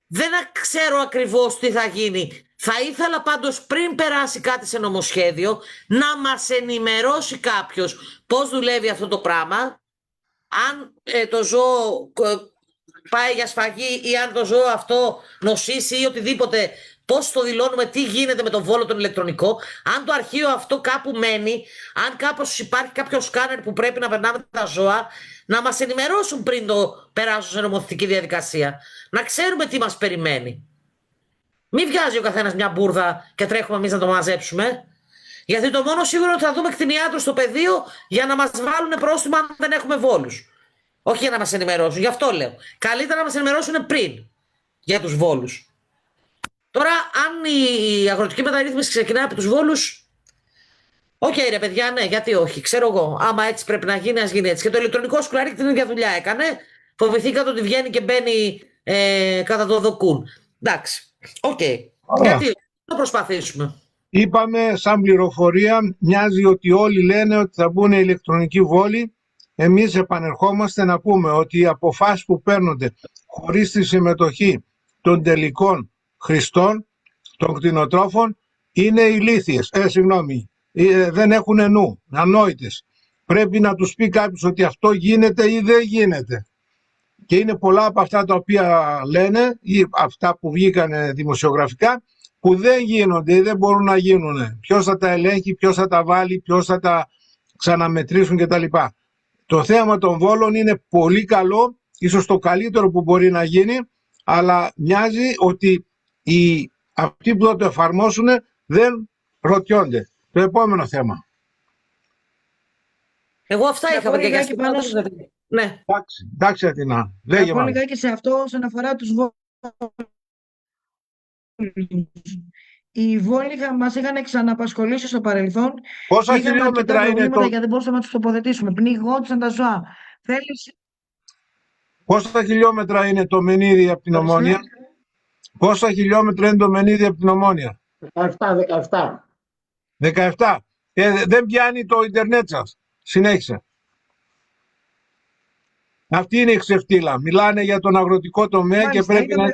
δεν ξέρω ακριβώς τι θα γίνει. Θα ήθελα πάντως πριν περάσει κάτι σε νομοσχέδιο να μας ενημερώσει κάποιος πώς δουλεύει αυτό το πράγμα. Αν το ζώο πάει για σφαγή ή αν το ζώο αυτό νοσήσει ή οτιδήποτε, πώς το δηλώνουμε, τι γίνεται με τον βόλο τον ηλεκτρονικό, αν το αρχείο αυτό κάπου μένει, αν κάπως υπάρχει κάποιο σκάνερ που πρέπει να περνάμε τα ζώα, να μας ενημερώσουν πριν το περάσουν σε νομοθετική διαδικασία. Να ξέρουμε τι μας περιμένει. Μην βγάζει ο καθένας μια μπουρδα και τρέχουμε εμείς να το μαζέψουμε. Γιατί το μόνο σίγουρο είναι ότι θα δούμε κτηνιάτρους στο πεδίο για να μας βάλουν πρόστιμα αν δεν έχουμε βόλους. Όχι για να μας ενημερώσουν, γι' αυτό λέω. Καλύτερα να μας ενημερώσουν πριν για τους βόλους. Τώρα, αν η αγροτική μεταρρύθμιση ξεκινάει από τους βόλους, οκ, ρε παιδιά, ναι, γιατί όχι, ξέρω εγώ. Άμα έτσι πρέπει να γίνει, ας γίνει έτσι. Και το ηλεκτρονικό σκουλαρίκι την ίδια δουλειά έκανε. Φοβηθήκατε ότι βγαίνει και μπαίνει κατά το δοκούν. Εντάξει, οκ. Γιατί Θα προσπαθήσουμε. Είπαμε σαν πληροφορία, μοιάζει ότι όλοι λένε ότι θα μπουν ηλεκτρονική βόλη. Εμείς επανερχόμαστε να πούμε ότι οι αποφάσεις που παίρνονται χωρίς τη συμμετοχή των τελικών χρηστών, των κτηνοτρόφων, είναι ηλίθιες. Δεν έχουν νου, ανόητες. Πρέπει να τους πει κάποιος ότι αυτό γίνεται ή δεν γίνεται. Και είναι πολλά από αυτά τα οποία λένε ή αυτά που βγήκαν δημοσιογραφικά που δεν γίνονται ή δεν μπορούν να γίνουν. Ποιος θα τα ελέγχει, ποιος θα τα βάλει, ποιος θα τα ξαναμετρήσουν κτλ. Το θέμα των βόλων είναι πολύ καλό, ίσως το καλύτερο που μπορεί να γίνει, αλλά μοιάζει ότι αυτοί που θα το εφαρμόσουν δεν ρωτιόνται. Το επόμενο θέμα. Εγώ αυτά Να είχα πω και για λιγάκι πάνω Ναι. Εντάξει, Αθηνά. Να Λέγε πω μας. λιγάκι σε αυτό όσον αφορά τους βόλους. Οι βόλοι μας είχαν ξαναπασχολήσει στο παρελθόν. Πόσα Είχαμε αρκετά χιλιόμετρα είναι προβλήματα το... γιατί δεν μπορούσαμε να τους τοποθετήσουμε. Πνιγόντουσαν τα ζώα. Πόσα χιλιόμετρα είναι το Μενίδη από την Ομόνια? Πόσα χιλιόμετρα είναι το Μενίδη από την Ομόνια? 17. 17. Δεν πιάνει το ίντερνετ σας. Συνέχισε. Αυτή είναι η ξεφτύλα. Μιλάνε για τον αγροτικό τομέα. Μάλιστα, Και πρέπει να...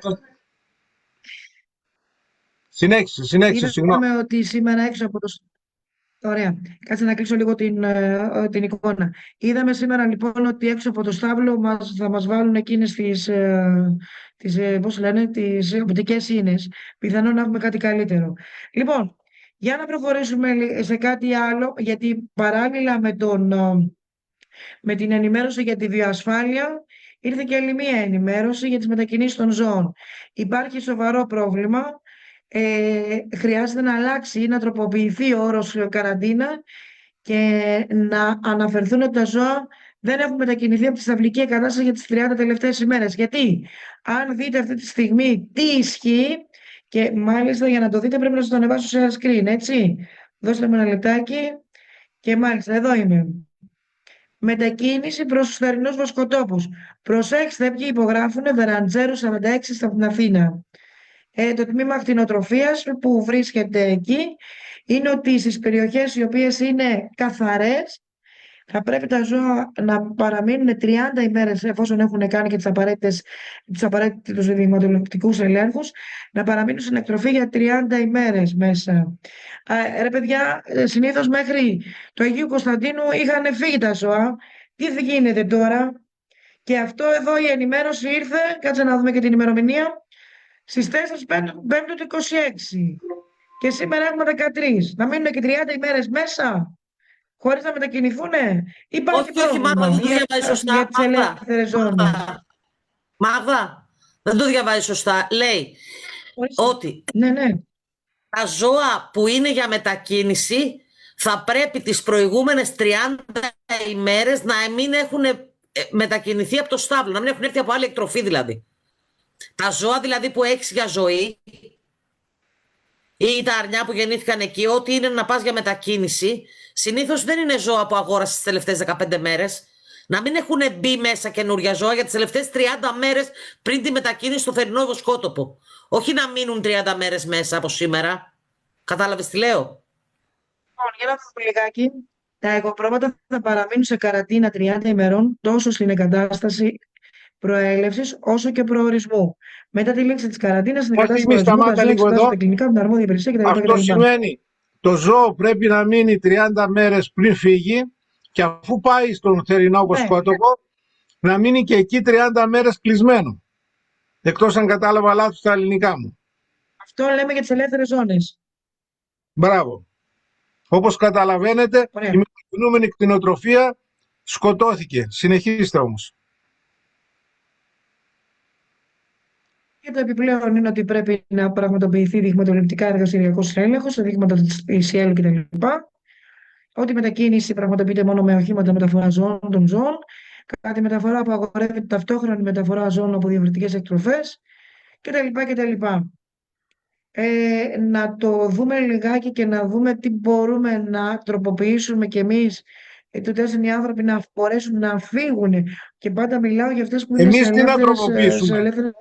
Συνέχισε, συγγνώμη. Είδαμε ότι σήμερα έξω από το... Ωραία. Κάτσε να κλείσω λίγο την εικόνα. Είδαμε σήμερα λοιπόν ότι έξω από το στάβλο θα μας βάλουν εκείνες τις οπτικές ίνες. Πιθανόν να έχουμε κάτι καλύτερο. Λοιπόν, για να προχωρήσουμε σε κάτι άλλο, γιατί παράλληλα με την ενημέρωση για τη βιοασφάλεια, ήρθε και άλλη μία ενημέρωση για τις μετακινήσεις των ζώων. Υπάρχει σοβαρό πρόβλημα. Χρειάζεται να αλλάξει ή να τροποποιηθεί ο όρος καραντίνα και να αναφερθούν ότι τα ζώα δεν έχουν μετακινηθεί από τη σταυλική εγκατάσταση για τις 30 τελευταίες ημέρες. Γιατί, αν δείτε αυτή τη στιγμή τι ισχύει, και μάλιστα για να το δείτε πρέπει να σας το ανεβάσω σε ένα screen, έτσι. Δώστε μου ένα λεπτάκι και μάλιστα εδώ είμαι. Μετακίνηση προς τους θερινούς βοσκοτόπους. Προσέξτε ποιοι υπογράφουν, Βεραντζέρου 46 στην Αθήνα. Το τμήμα κτηνοτροφίας που βρίσκεται εκεί είναι ότι στις περιοχές οι οποίες είναι καθαρές θα πρέπει τα ζώα να παραμείνουν 30 ημέρες, εφόσον έχουν κάνει και τους απαραίτητους δειγματοληπτικούς ελέγχους, να παραμείνουν στην εκτροφή για 30 ημέρες μέσα. Ρε παιδιά, συνήθως μέχρι το Αγίου Κωνσταντίνου είχαν φύγει τα ζώα. Τι γίνεται τώρα? Και αυτό εδώ η ενημέρωση ήρθε, κάτσε να δούμε και την ημερομηνία, στις 4 Πέμπτου του 26 και σήμερα έχουμε 13. Να μείνουν και 30 ημέρες μέσα χωρίς να μετακινηθούνε? Υπάρχει πρόβλημα Μάγδα, δεν το διαβάζει σωστά. για τις ελεύθερες ζώνες. Μάγδα, δεν το διαβάζει σωστά. Λέει ότι Ναι. τα ζώα που είναι για μετακίνηση θα πρέπει τις προηγούμενες 30 ημέρες να μην έχουν μετακινηθεί από το στάβλο, να μην έχουν έρθει από άλλη εκτροφή δηλαδή. Τα ζώα δηλαδή που έχεις για ζωή ή τα αρνιά που γεννήθηκαν εκεί, ό,τι είναι να πας για μετακίνηση, συνήθως δεν είναι ζώα που αγόρασες τις τελευταίες 15 μέρες. Να μην έχουν μπει μέσα καινούργια ζώα για τις τελευταίες 30 μέρες πριν τη μετακίνηση στο θερινό βοσκότοπο. Όχι να μείνουν 30 μέρες μέσα από σήμερα. Κατάλαβες τι λέω? Λοιπόν, για να δούμε λιγάκι. Τα εγωπρόβατα θα παραμείνουν σε καραντίνα 30 ημερών τόσο στην εγκατάσταση προέλευσης όσο και προορισμού. Μετά τη λήξη της καραντίνας, στην εγκατάσταση προορισμού, τα ζώα εξετάζονται κλινικά από την αρμόδια υπηρεσία κτλ. Αυτό σημαίνει το ζώο πρέπει να μείνει 30 μέρες πριν φύγει και αφού πάει στον θερινό βοσκότοπο να μείνει και εκεί 30 μέρες κλεισμένο. Εκτός αν κατάλαβα λάθος τα ελληνικά μου. Αυτό λέμε για τις ελεύθερες ζώνες. Μπράβο. Όπως καταλαβαίνετε, Ωραία. η μετακινούμενη κτηνοτροφία σκοτώθηκε. Συνεχίστε όμως. Και το επιπλέον είναι ότι πρέπει να πραγματοποιηθεί δειγματοληπτικά εργαστηριακός έλεγχος σε δείγματα της ECL κτλ. Ότι η μετακίνηση πραγματοποιείται μόνο με οχήματα μεταφοράς των ζώων. Κατά τη μεταφορά απαγορεύεται ταυτόχρονη μεταφορά ζώων από διαφορετικές εκτροφές κτλ. Να το δούμε λιγάκι και να δούμε τι μπορούμε να τροποποιήσουμε κι εμείς, τότε ώστε οι άνθρωποι να μπορέσουν να φύγουν. Και πάντα μιλάω για αυτές που είναι Εμείς τι να τροποποιήσουμε?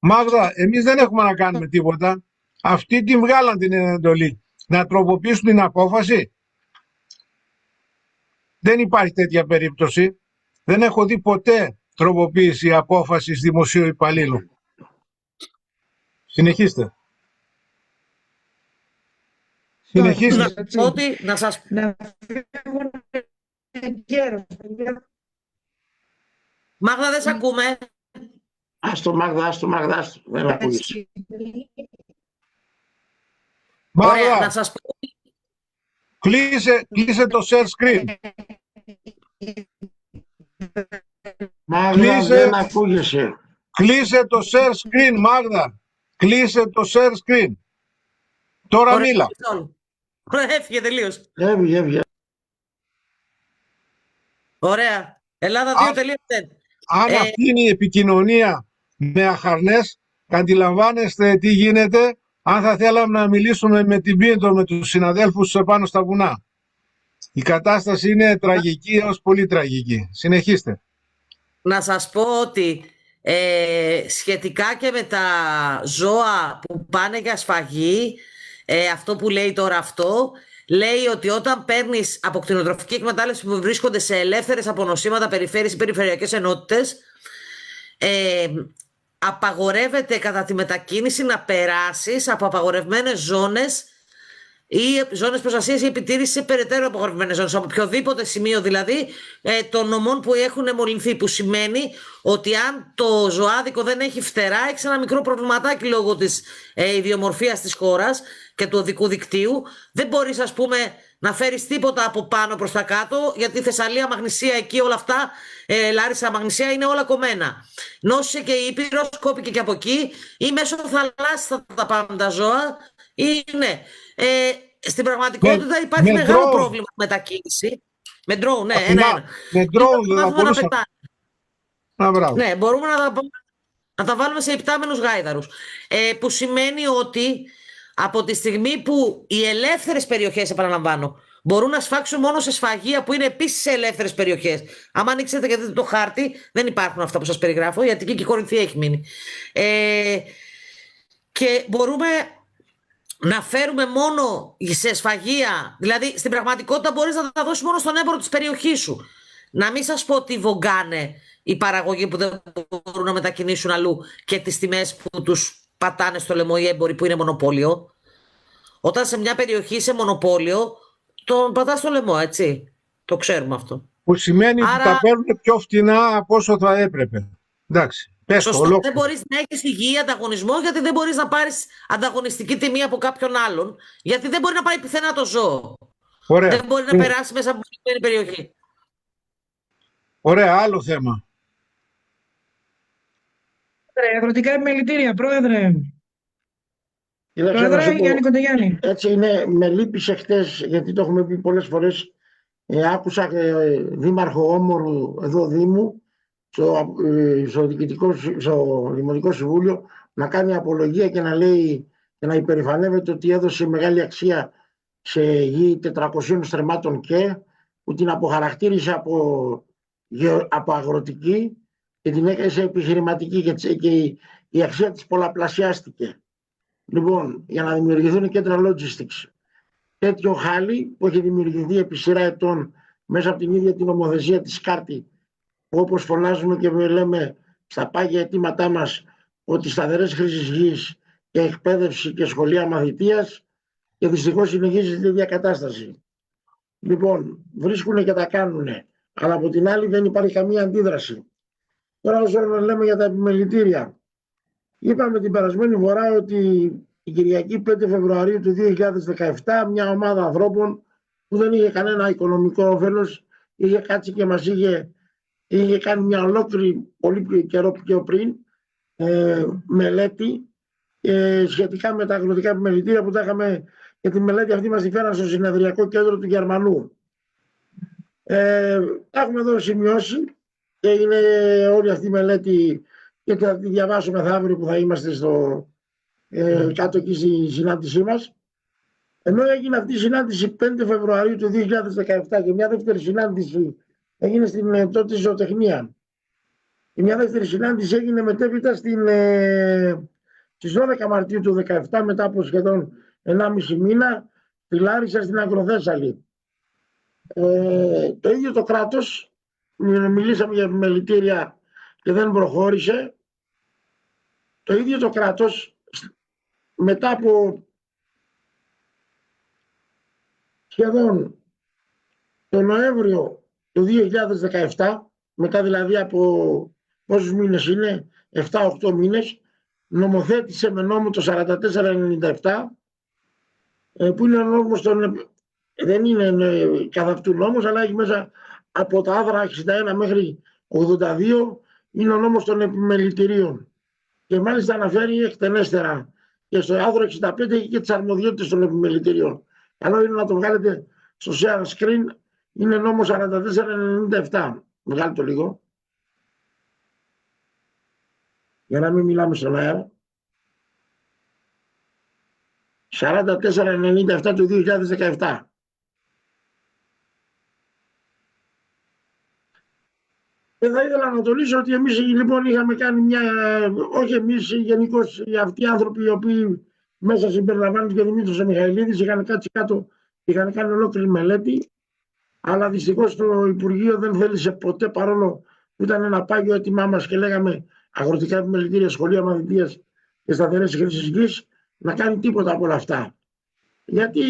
Μάγδα, εμείς δεν έχουμε να κάνουμε τίποτα. Αυτοί την βγάλαν την εντολή. Να τροποποιήσουν την απόφαση. Δεν υπάρχει τέτοια περίπτωση. Δεν έχω δει ποτέ τροποποίηση απόφασης δημοσίου υπαλλήλου. Συνεχίστε. Συνεχίστε. Να σας Να φύγουν εγκαίρως. Μάγδα, δεν σε ακούμε. Άστο Μάγδα, δεν ακούγεις. Ωραία, Μάγδα, να σας πω. κλείσε το share screen. Μάγδα, δεν ακούγεσαι. Κλείσε το share screen, Μάγδα. Κλείσε το share screen. Τώρα Ωραία, μίλα. έφυγε τελείως. Έβγε. Ωραία. Ελλάδα 2.0. Αν αυτή είναι η επικοινωνία με αχαρνές, αντιλαμβάνεστε τι γίνεται αν θα θέλαμε να μιλήσουμε με την Πίντο, με τους συναδέλφους πάνω στα βουνά. Η κατάσταση είναι τραγική έως πολύ τραγική. Συνεχίστε. Να σας πω ότι σχετικά και με τα ζώα που πάνε για σφαγή, αυτό που λέει τώρα αυτό, λέει ότι όταν παίρνεις από κτηνοτροφική εκμετάλλευση που βρίσκονται σε ελεύθερες απονοσήματα, περιφέρειες ή περιφερειακές ενότητες, απαγορεύεται κατά τη μετακίνηση να περάσεις από απαγορευμένες ζώνες ή ζώνες προστασίας ή επιτήρηση σε περαιτέρω απαγορευμένες ζώνες, από οποιοδήποτε σημείο δηλαδή των νομών που έχουν μολυνθεί. Που σημαίνει ότι αν το ζωάδικο δεν έχει φτερά, έχει ένα μικρό προβληματάκι λόγω της ιδιομορφίας της χώρας και του οδικού δικτύου. Δεν μπορείς, ας πούμε, να φέρεις τίποτα από πάνω προς τα κάτω, γιατί η Θεσσαλία, Μαγνησία, εκεί όλα αυτά, Λάρισα, Μαγνησία, είναι όλα κομμένα. Νόσησε και η Ήπειρος, κόπηκε και από εκεί, ή μέσω θαλάσσης θα τα πάμε τα ζώα, ή ναι. Στην πραγματικότητα υπάρχει μεγάλο πρόβλημα μετακίνηση. Με ντρόουν, ναι, ένα. Με ντρόουν δεν θα μπορούσα. Ναι, μπορούμε να τα βάλουμε σε υπτάμενους γάιδαρους. Που σημαίνει ότι από τη στιγμή που οι ελεύθερες περιοχές, επαναλαμβάνω, μπορούν να σφάξουν μόνο σε σφαγεία που είναι επίσης σε ελεύθερες περιοχές. Αν ανοίξετε και δείτε το χάρτη, δεν υπάρχουν αυτά που σας περιγράφω. Η Αττική και η Κορινθία έχει μείνει. Και μπορούμε να φέρουμε μόνο σε σφαγεία, δηλαδή στην πραγματικότητα μπορείς να τα δώσεις μόνο στον έμπορο της περιοχής σου. Να μην σας πω ότι βογκάνε οι παραγωγοί που δεν μπορούν να μετακινήσουν αλλού και τις τιμές που τους πατάνε στο λαιμό οι έμποροι που είναι μονοπόλιο. Όταν σε μια περιοχή είσαι μονοπόλιο, τον πατάς στο λαιμό, έτσι. Το ξέρουμε αυτό. Που σημαίνει ότι τα παίρνουν πιο φτηνά από όσο θα έπρεπε. Εντάξει. Σωστό, δεν μπορείς να έχεις υγιή ανταγωνισμό, γιατί δεν μπορείς να πάρεις ανταγωνιστική τιμή από κάποιον άλλον, γιατί δεν μπορεί να πάει πουθενά το ζώο. Ωραία. Δεν μπορεί να περάσει μέσα από την περιοχή. Ωραία, άλλο θέμα. Αγροτικά επιμελητήρια, πρόεδρε. Πρόεδρε, Γιάννη Κοντογιάννη. Έτσι είναι, με λύπησε χτες, γιατί το έχουμε πει πολλές φορές. Άκουσα δήμαρχο Όμορου εδώ Δήμου, στο Δημοτικό Συμβούλιο, να κάνει απολογία και να λέει και να υπερηφανεύεται ότι έδωσε μεγάλη αξία σε γη 400 στρεμμάτων που την αποχαρακτήρισε από αγροτική και την έκανε σε επιχειρηματική και η αξία της πολλαπλασιάστηκε. Λοιπόν, για να δημιουργηθούν κέντρα logistics. Τέτοιο χάλι που έχει δημιουργηθεί επί σειρά ετών μέσα από την ίδια την νομοθεσία της Κάρτη, όπως φωνάζουμε και λέμε στα πάγια αιτήματά μας ότι σταθερές χρήσεις γης και εκπαίδευση και σχολεία μαθητείας, και δυστυχώς συνεχίζει την ίδια κατάσταση. Λοιπόν, βρίσκουν και τα κάνουν, αλλά από την άλλη δεν υπάρχει καμία αντίδραση. Τώρα όσο λέμε για τα επιμελητήρια, είπαμε την περασμένη φορά ότι την Κυριακή 5 Φεβρουαρίου του 2017 μια ομάδα ανθρώπων που δεν είχε κανένα οικονομικό όφελος είχε κάτσει και μας είχε κάνει μια ολόκληρη πολύ καιρό πιο πριν μελέτη σχετικά με τα αγροτικά επιμελητήρια που τα είχαμε, και τη μελέτη αυτή μας τη φέραν στο συνεδριακό κέντρο του Γερμανού. Τα έχουμε εδώ σημειώσει και είναι όλη αυτή η μελέτη και θα τη διαβάσουμε μεθαύριο που θα είμαστε κάτω εκεί στη συνάντησή μας. Ενώ έγινε αυτή η συνάντηση 5 Φεβρουαρίου του 2017 και μια δεύτερη συνάντηση έγινε στην τότε ζωοτεχνία. Και μια δεύτερη συνάντηση έγινε μετέπειτα στις 12 Μαρτίου του 2017, μετά από σχεδόν 1,5 μήνα, στη Λάρισα στην Ακροθέσσαλη. Το ίδιο το κράτος, μιλήσαμε για επιμελητήρια και δεν προχώρησε, το ίδιο το κράτος μετά από σχεδόν το Νοέμβριο του 2017, μετά δηλαδή από πόσους μήνες είναι, 7-8 μήνες, νομοθέτησε με νόμο το 4497, που είναι ο νόμος δεν είναι καθ' αυτού νόμος, αλλά έχει μέσα από τα άδρα 61 μέχρι 82, είναι ο νόμος των επιμελητηρίων. Και μάλιστα αναφέρει εκτενέστερα και στο άρθρο 65 έχει και τις αρμοδιότητες των επιμελητηρίων. Καλό είναι να το βγάλετε στο share screen, είναι νόμος 4497. Βγάλτε το λίγο. Για να μην μιλάμε στον αέρα. 4497 του 2017. Και θα ήθελα να τονίσω ότι εμείς λοιπόν είχαμε κάνει μια, όχι εμείς γενικώς, αυτοί οι άνθρωποι οι οποίοι μέσα συμπεριλαμβάνουν και ο Δημήτρης ο Μιχαηλίδης είχαν κάτσει κάτω, είχαν κάνει ολόκληρη μελέτη, αλλά δυστυχώς το Υπουργείο δεν θέλησε ποτέ, παρόλο που ήταν ένα πάγιο έτοιμά μας και λέγαμε αγροτικά επιμελητήρια, σχολεία μαθητείας και σταθερές χρήσεις γης, να κάνει τίποτα από όλα αυτά. Γιατί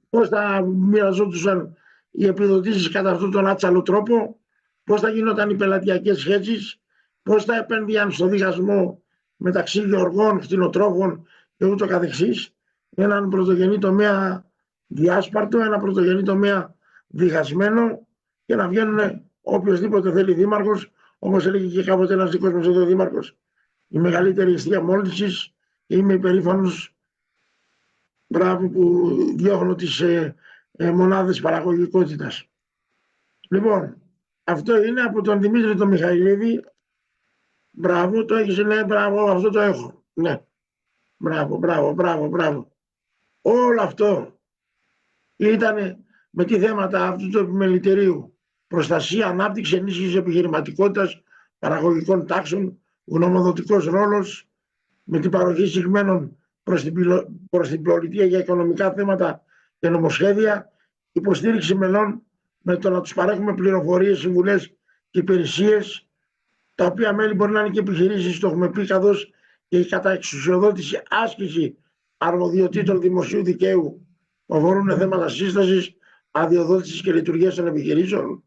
πώς θα μοιραζόντουσαν οι επιδοτήσεις κατά αυτόν τον άτσαλο τρόπο, πώς θα γινόταν οι πελατειακές σχέσεις, πώς θα επένδυαν στο διχασμό μεταξύ γεωργών, κτηνοτρόφων και ούτω καθεξής, έναν πρωτογενή τομέα διάσπαρτο, ένα πρωτογενή τομέα διχασμένο και να βγαίνουν οποιοδήποτε θέλει δήμαρχος, όπως έλεγε και κάποτε ένας δικός μας εδώ δήμαρχος, η μεγαλύτερη αιστεία μόλυνσης, και είμαι υπερήφανος, μπράβο που διώχνω τις μονάδες παραγωγικότητας. Λοιπόν, αυτό είναι από τον Δημήτρη τον Μιχαηλίδη. Μπράβο, το έχεις, ναι, μπράβο, αυτό το έχω. Ναι, μπράβο. Όλο αυτό ήταν με τι θέματα αυτού του επιμελητηρίου. Προστασία, ανάπτυξη, ενίσχυση επιχειρηματικότητας, παραγωγικών τάξεων, γνωμοδοτικός ρόλος, με την παροχή συγμένων προς την πολιτεία για οικονομικά θέματα και νομοσχέδια, υποστήριξη μελών με το να τους παρέχουμε πληροφορίες, συμβουλές και υπηρεσίες, τα οποία μέλη μπορεί να είναι και επιχειρήσεις, το έχουμε πει, καθώς και η καταεξουσιοδότηση άσκηση αρμοδιοτήτων δημοσίου δικαίου που αφορούν θέματα σύστασης, αδειοδότησης και λειτουργίας των επιχειρήσεων,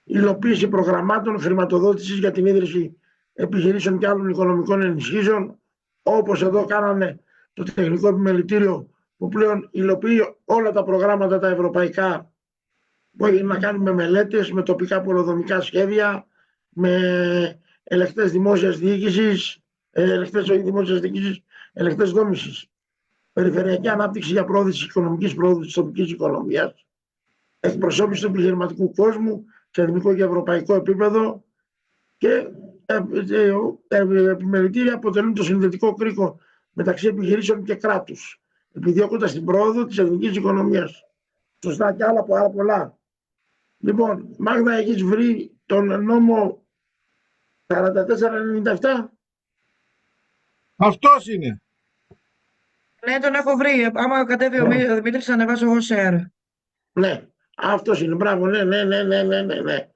υλοποίηση προγραμμάτων χρηματοδότησης για την ίδρυση επιχειρήσεων και άλλων οικονομικών ενισχύσεων, όπως εδώ κάνανε το τεχνικό επιμελητήριο που πλέον υλοποιεί όλα τα προγράμματα τα ευρωπαϊκά που έχει να κάνει με μελέτες, με τοπικά πολεοδομικά σχέδια, με ελεκτές δημόσιας διοίκησης, ελεκτές δόμησης, περιφερειακή ανάπτυξη για πρόθεση οικονομικής πρόοδου της τοπικής οικονομίας, εκπροσώπηση του επιχειρηματικού κόσμου σε εθνικό και ευρωπαϊκό επίπεδο και επιμελητήρια αποτελούν το συνδετικό κρίκο μεταξύ επιχειρήσεων και κράτους, επιδιώκοντας την πρόοδο της εθνικής οικονομίας. Σωστά, και άλλα πάρα πολλά. Λοιπόν, Μάγδα, έχεις βρει τον νόμο 4497? Αυτός είναι. Ναι, τον έχω βρει. Άμα κατέβει ο Δημήτρης, θα ανεβάσω εγώ share. Ναι, αυτός είναι. Μπράβο, ναι.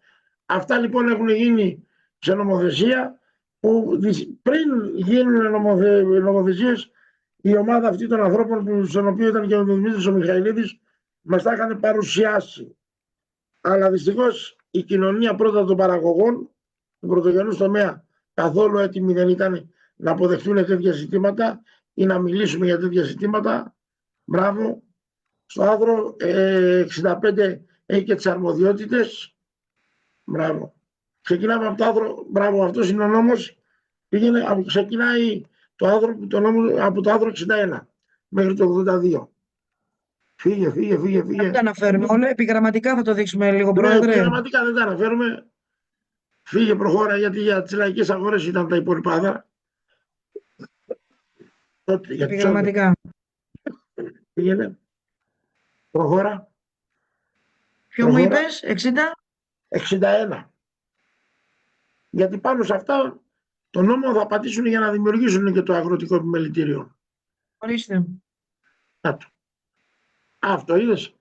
Αυτά λοιπόν έχουν γίνει σε νομοθεσία που πριν γίνουν νομοθεσίες, η ομάδα αυτή των ανθρώπων, στον οποίο ήταν και ο Δημήτρης ο Μιχαηλίδης, μας τα είχαν παρουσιάσει. Αλλά δυστυχώς η κοινωνία πρώτα των παραγωγών, του πρωτογενούς τομέα, καθόλου έτοιμοι δεν ήταν να αποδεχτούν τέτοια ζητήματα ή να μιλήσουμε για τέτοια ζητήματα. Μπράβο. Στο άρθρο 65 έχει και τις αρμοδιότητες. Μπράβο. Ξεκινάμε από το άρθρο, μπράβο, αυτός είναι ο νόμος. Ξεκινάει το νόμο από το άρθρο 61 μέχρι το 82. Φύγε. Δεν τα αναφέρουμε όλα. Επιγραμματικά θα το δείξουμε λίγο, Ναι, Πρόεδρε. επιγραμματικά δεν τα αναφέρουμε. Φύγε, προχώρα, γιατί για τις λαϊκές αγορές ήταν τα υπόλοιπα άδρα. Επιγραμματικά. Πήγαινε. Προχώρα. Ποιο μου είπες, 60? 61. Γιατί πάνω σε αυτά το νόμο θα πατήσουν για να δημιουργήσουν και το αγροτικό επιμελητήριο. Ορίστε. Αυτό είδες.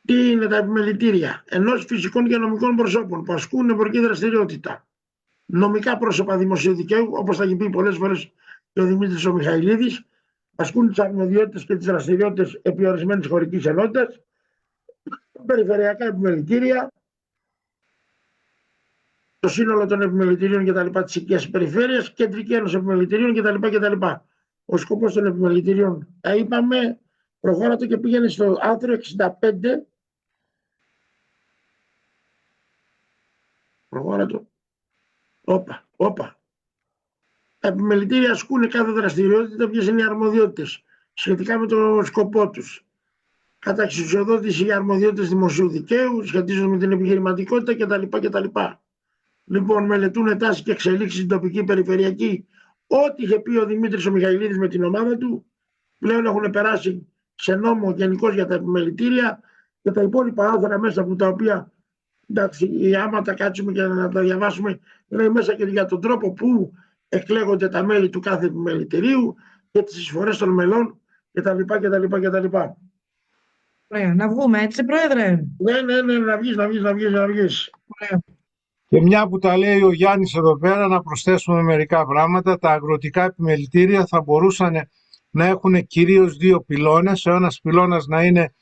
Τι είναι τα επιμελητήρια? Ενός φυσικών και νομικών προσώπων που ασκούν εμπορική δραστηριότητα. Νομικά πρόσωπα δημοσίου δικαίου, όπως θα έχει πει πολλές φορές και ο Δημήτρης ο Μιχαηλίδης, ασκούν τις αρμοδιότητες και τις δραστηριότητες επί ορισμένης χωρικής ενότητας, περιφερειακά επιμελητήρια, το σύνολο των επιμελητηρίων κτλ. Της οικίας περιφέρειας, κεντρική ένωση επιμελητηρίων κτλ. Ο σκοπός των επιμελητηρίων, τα είπαμε, προχώρατε και πήγαινε στο άρθρο 65. Προχώρατε. Όπα. Τα επιμελητήρια ασκούν κάθε δραστηριότητα, ποιες είναι οι αρμοδιότητες σχετικά με τον σκοπό τους. Κατά εξουσιοδότηση οι αρμοδιότητες δημοσίου δικαίου, σχετίζονται με την επιχειρηματικότητα κτλ. Λοιπόν, μελετούν τάσεις και εξελίξεις στην τοπική περιφερειακή. Ό,τι είχε πει ο Δημήτρης ο Μιχαηλίδης με την ομάδα του, πλέον έχουν περάσει σε νόμο γενικώς για τα επιμελητήρια και τα υπόλοιπα άρθρα μέσα από τα οποία, εντάξει, άμα τα κάτσουμε και να τα διαβάσουμε, είναι μέσα και για τον τρόπο που εκλέγονται τα μέλη του κάθε επιμελητηρίου και τις εισφορές των μελών κτλ. Ωραία. Να βγούμε έτσι, Πρόεδρε. Ναι, να βγεις. Ωραία. Και μια που τα λέει ο Γιάννης εδώ πέρα, να προσθέσουμε μερικά πράγματα. Τα αγροτικά επιμελητήρια θα μπορούσαν να έχουν κυρίως δύο πυλώνες. Ο ένας πυλώνας να είναι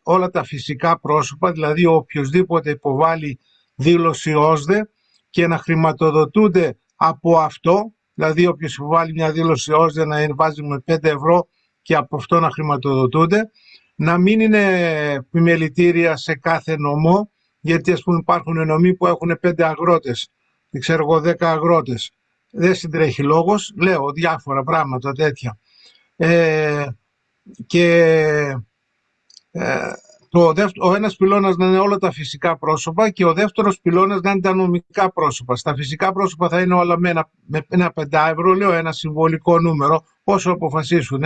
όλα τα φυσικά πρόσωπα, δηλαδή οποιοσδήποτε υποβάλει δήλωση ΩΣΔΕ, και να χρηματοδοτούνται από αυτό, δηλαδή όποιος υποβάλει μια δήλωση ΩΣΔΕ να βάζει με 5 ευρώ και από αυτό να χρηματοδοτούνται. Να μην είναι επιμελητήρια σε κάθε νομό, γιατί ας πούμε υπάρχουν νομοί που έχουν 5 αγρότες, δεν ξέρω εγώ 10 αγρότες. Δεν συντρέχει λόγος, λέω διάφορα πράγματα τέτοια. Ο ένας πυλώνας να είναι όλα τα φυσικά πρόσωπα και ο δεύτερος πυλώνας να είναι τα νομικά πρόσωπα. Στα φυσικά πρόσωπα θα είναι όλα με ένα 5 ευρώ, λέω ένα συμβολικό νούμερο, όσο αποφασίσουν.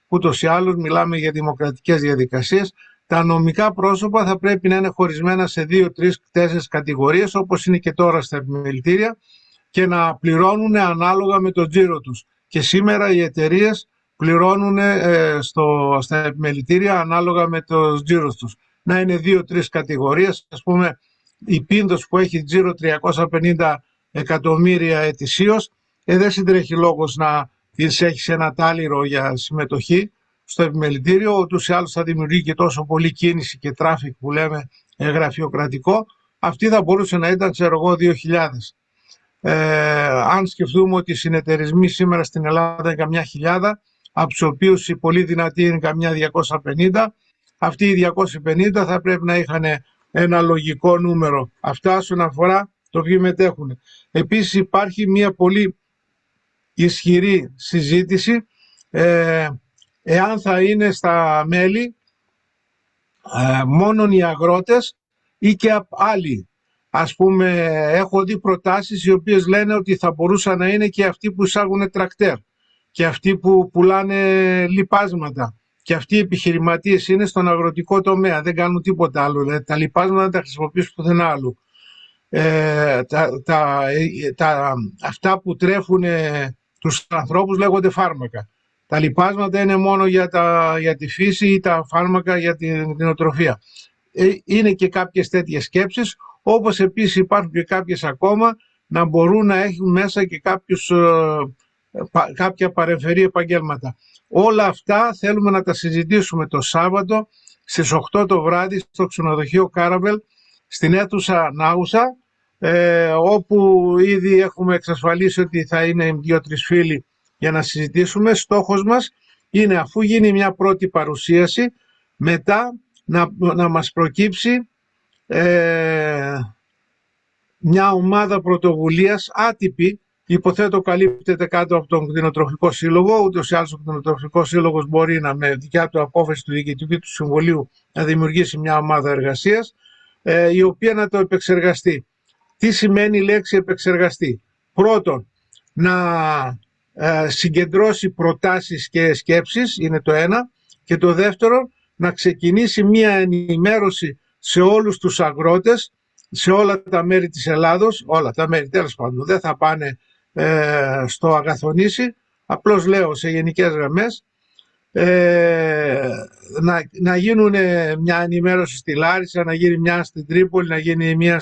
Ούτως ή άλλως μιλάμε για δημοκρατικές διαδικασίες. Τα νομικά πρόσωπα θα πρέπει να είναι χωρισμένα σε 2, 3, 4 κατηγορίες, όπως είναι και τώρα στα επιμελητήρια, και να πληρώνουν ανάλογα με το τζίρο τους. Και σήμερα οι εταιρείες πληρώνουν στα επιμελητήρια ανάλογα με το τζίρο τους. Να είναι 2-3 κατηγορίες. Ας πούμε, η Πίνδος που έχει τζίρο 350 εκατομμύρια ετησίως, δεν συντρέχει λόγος να της έχει σε ένα τάλιρο για συμμετοχή στο επιμελητήριο, ούτως ή άλλως θα δημιουργεί και τόσο πολύ κίνηση και τράφικ που λέμε γραφειοκρατικό. Αυτή θα μπορούσε να ήταν, ξέρω εγώ, 2.000. Αν σκεφτούμε ότι οι συνεταιρισμοί σήμερα στην Ελλάδα είναι καμιά χιλιάδα, από τους οποίους οι πολύ δυνατοί είναι καμιά 250, αυτοί οι 250 θα πρέπει να είχαν ένα λογικό νούμερο. Αυτά όσον αφορά το ποιοι μετέχουν. Επίσης υπάρχει μια πολύ ισχυρή συζήτηση εάν θα είναι στα μέλη μόνον οι αγρότες ή και άλλοι. Ας πούμε, έχω δει προτάσεις οι οποίες λένε ότι θα μπορούσαν να είναι και αυτοί που εισάγουν τρακτέρ και αυτοί που πουλάνε λιπάσματα και αυτοί οι επιχειρηματίες είναι στον αγροτικό τομέα, δεν κάνουν τίποτα άλλο, δηλαδή, τα λιπάσματα δεν τα χρησιμοποιήσουν πουθενά άλλου. Αυτά που τρέφουν τους ανθρώπους λέγονται φάρμακα. Τα λιπάσματα είναι μόνο για τη φύση ή τα φάρμακα για την κτηνοτροφία. Είναι και κάποιες τέτοιες σκέψεις, όπως επίσης υπάρχουν και κάποιες ακόμα να μπορούν να έχουν μέσα και κάποια παρεμφερή επαγγέλματα. Όλα αυτά θέλουμε να τα συζητήσουμε το Σάββατο στις 8 το βράδυ στο ξενοδοχείο Κάραβελ στην αίθουσα Νάουσα, όπου ήδη έχουμε εξασφαλίσει ότι θα είναι 2-3 φίλοι για να συζητήσουμε. Στόχος μας είναι, αφού γίνει μια πρώτη παρουσίαση, μετά να μας προκύψει μια ομάδα πρωτοβουλίας άτυπη. Υποθέτω καλύπτεται κάτω από τον Κτηνοτροφικό Σύλλογο, ούτως ή άλλως ο Κτηνοτροφικός Σύλλογος μπορεί με δικιά του απόφαση του Διοικητικού του Συμβουλίου να δημιουργήσει μια ομάδα εργασίας, η οποία να το επεξεργαστεί. Τι σημαίνει η λέξη επεξεργαστεί? Πρώτον, να συγκεντρώσει προτάσεις και σκέψεις, είναι το ένα, και το δεύτερο, να ξεκινήσει μια ενημέρωση σε όλους τους αγρότες, σε όλα τα μέρη της Ελλάδος, όλα τα μέρη τέλος πάντων, δεν θα πάνε στο Αγαθονήσι. Απλώς λέω σε γενικές γραμμές. Να γίνουν μια ενημέρωση στη Λάρισα, να γίνει μια στην Τρίπολη, να γίνει μια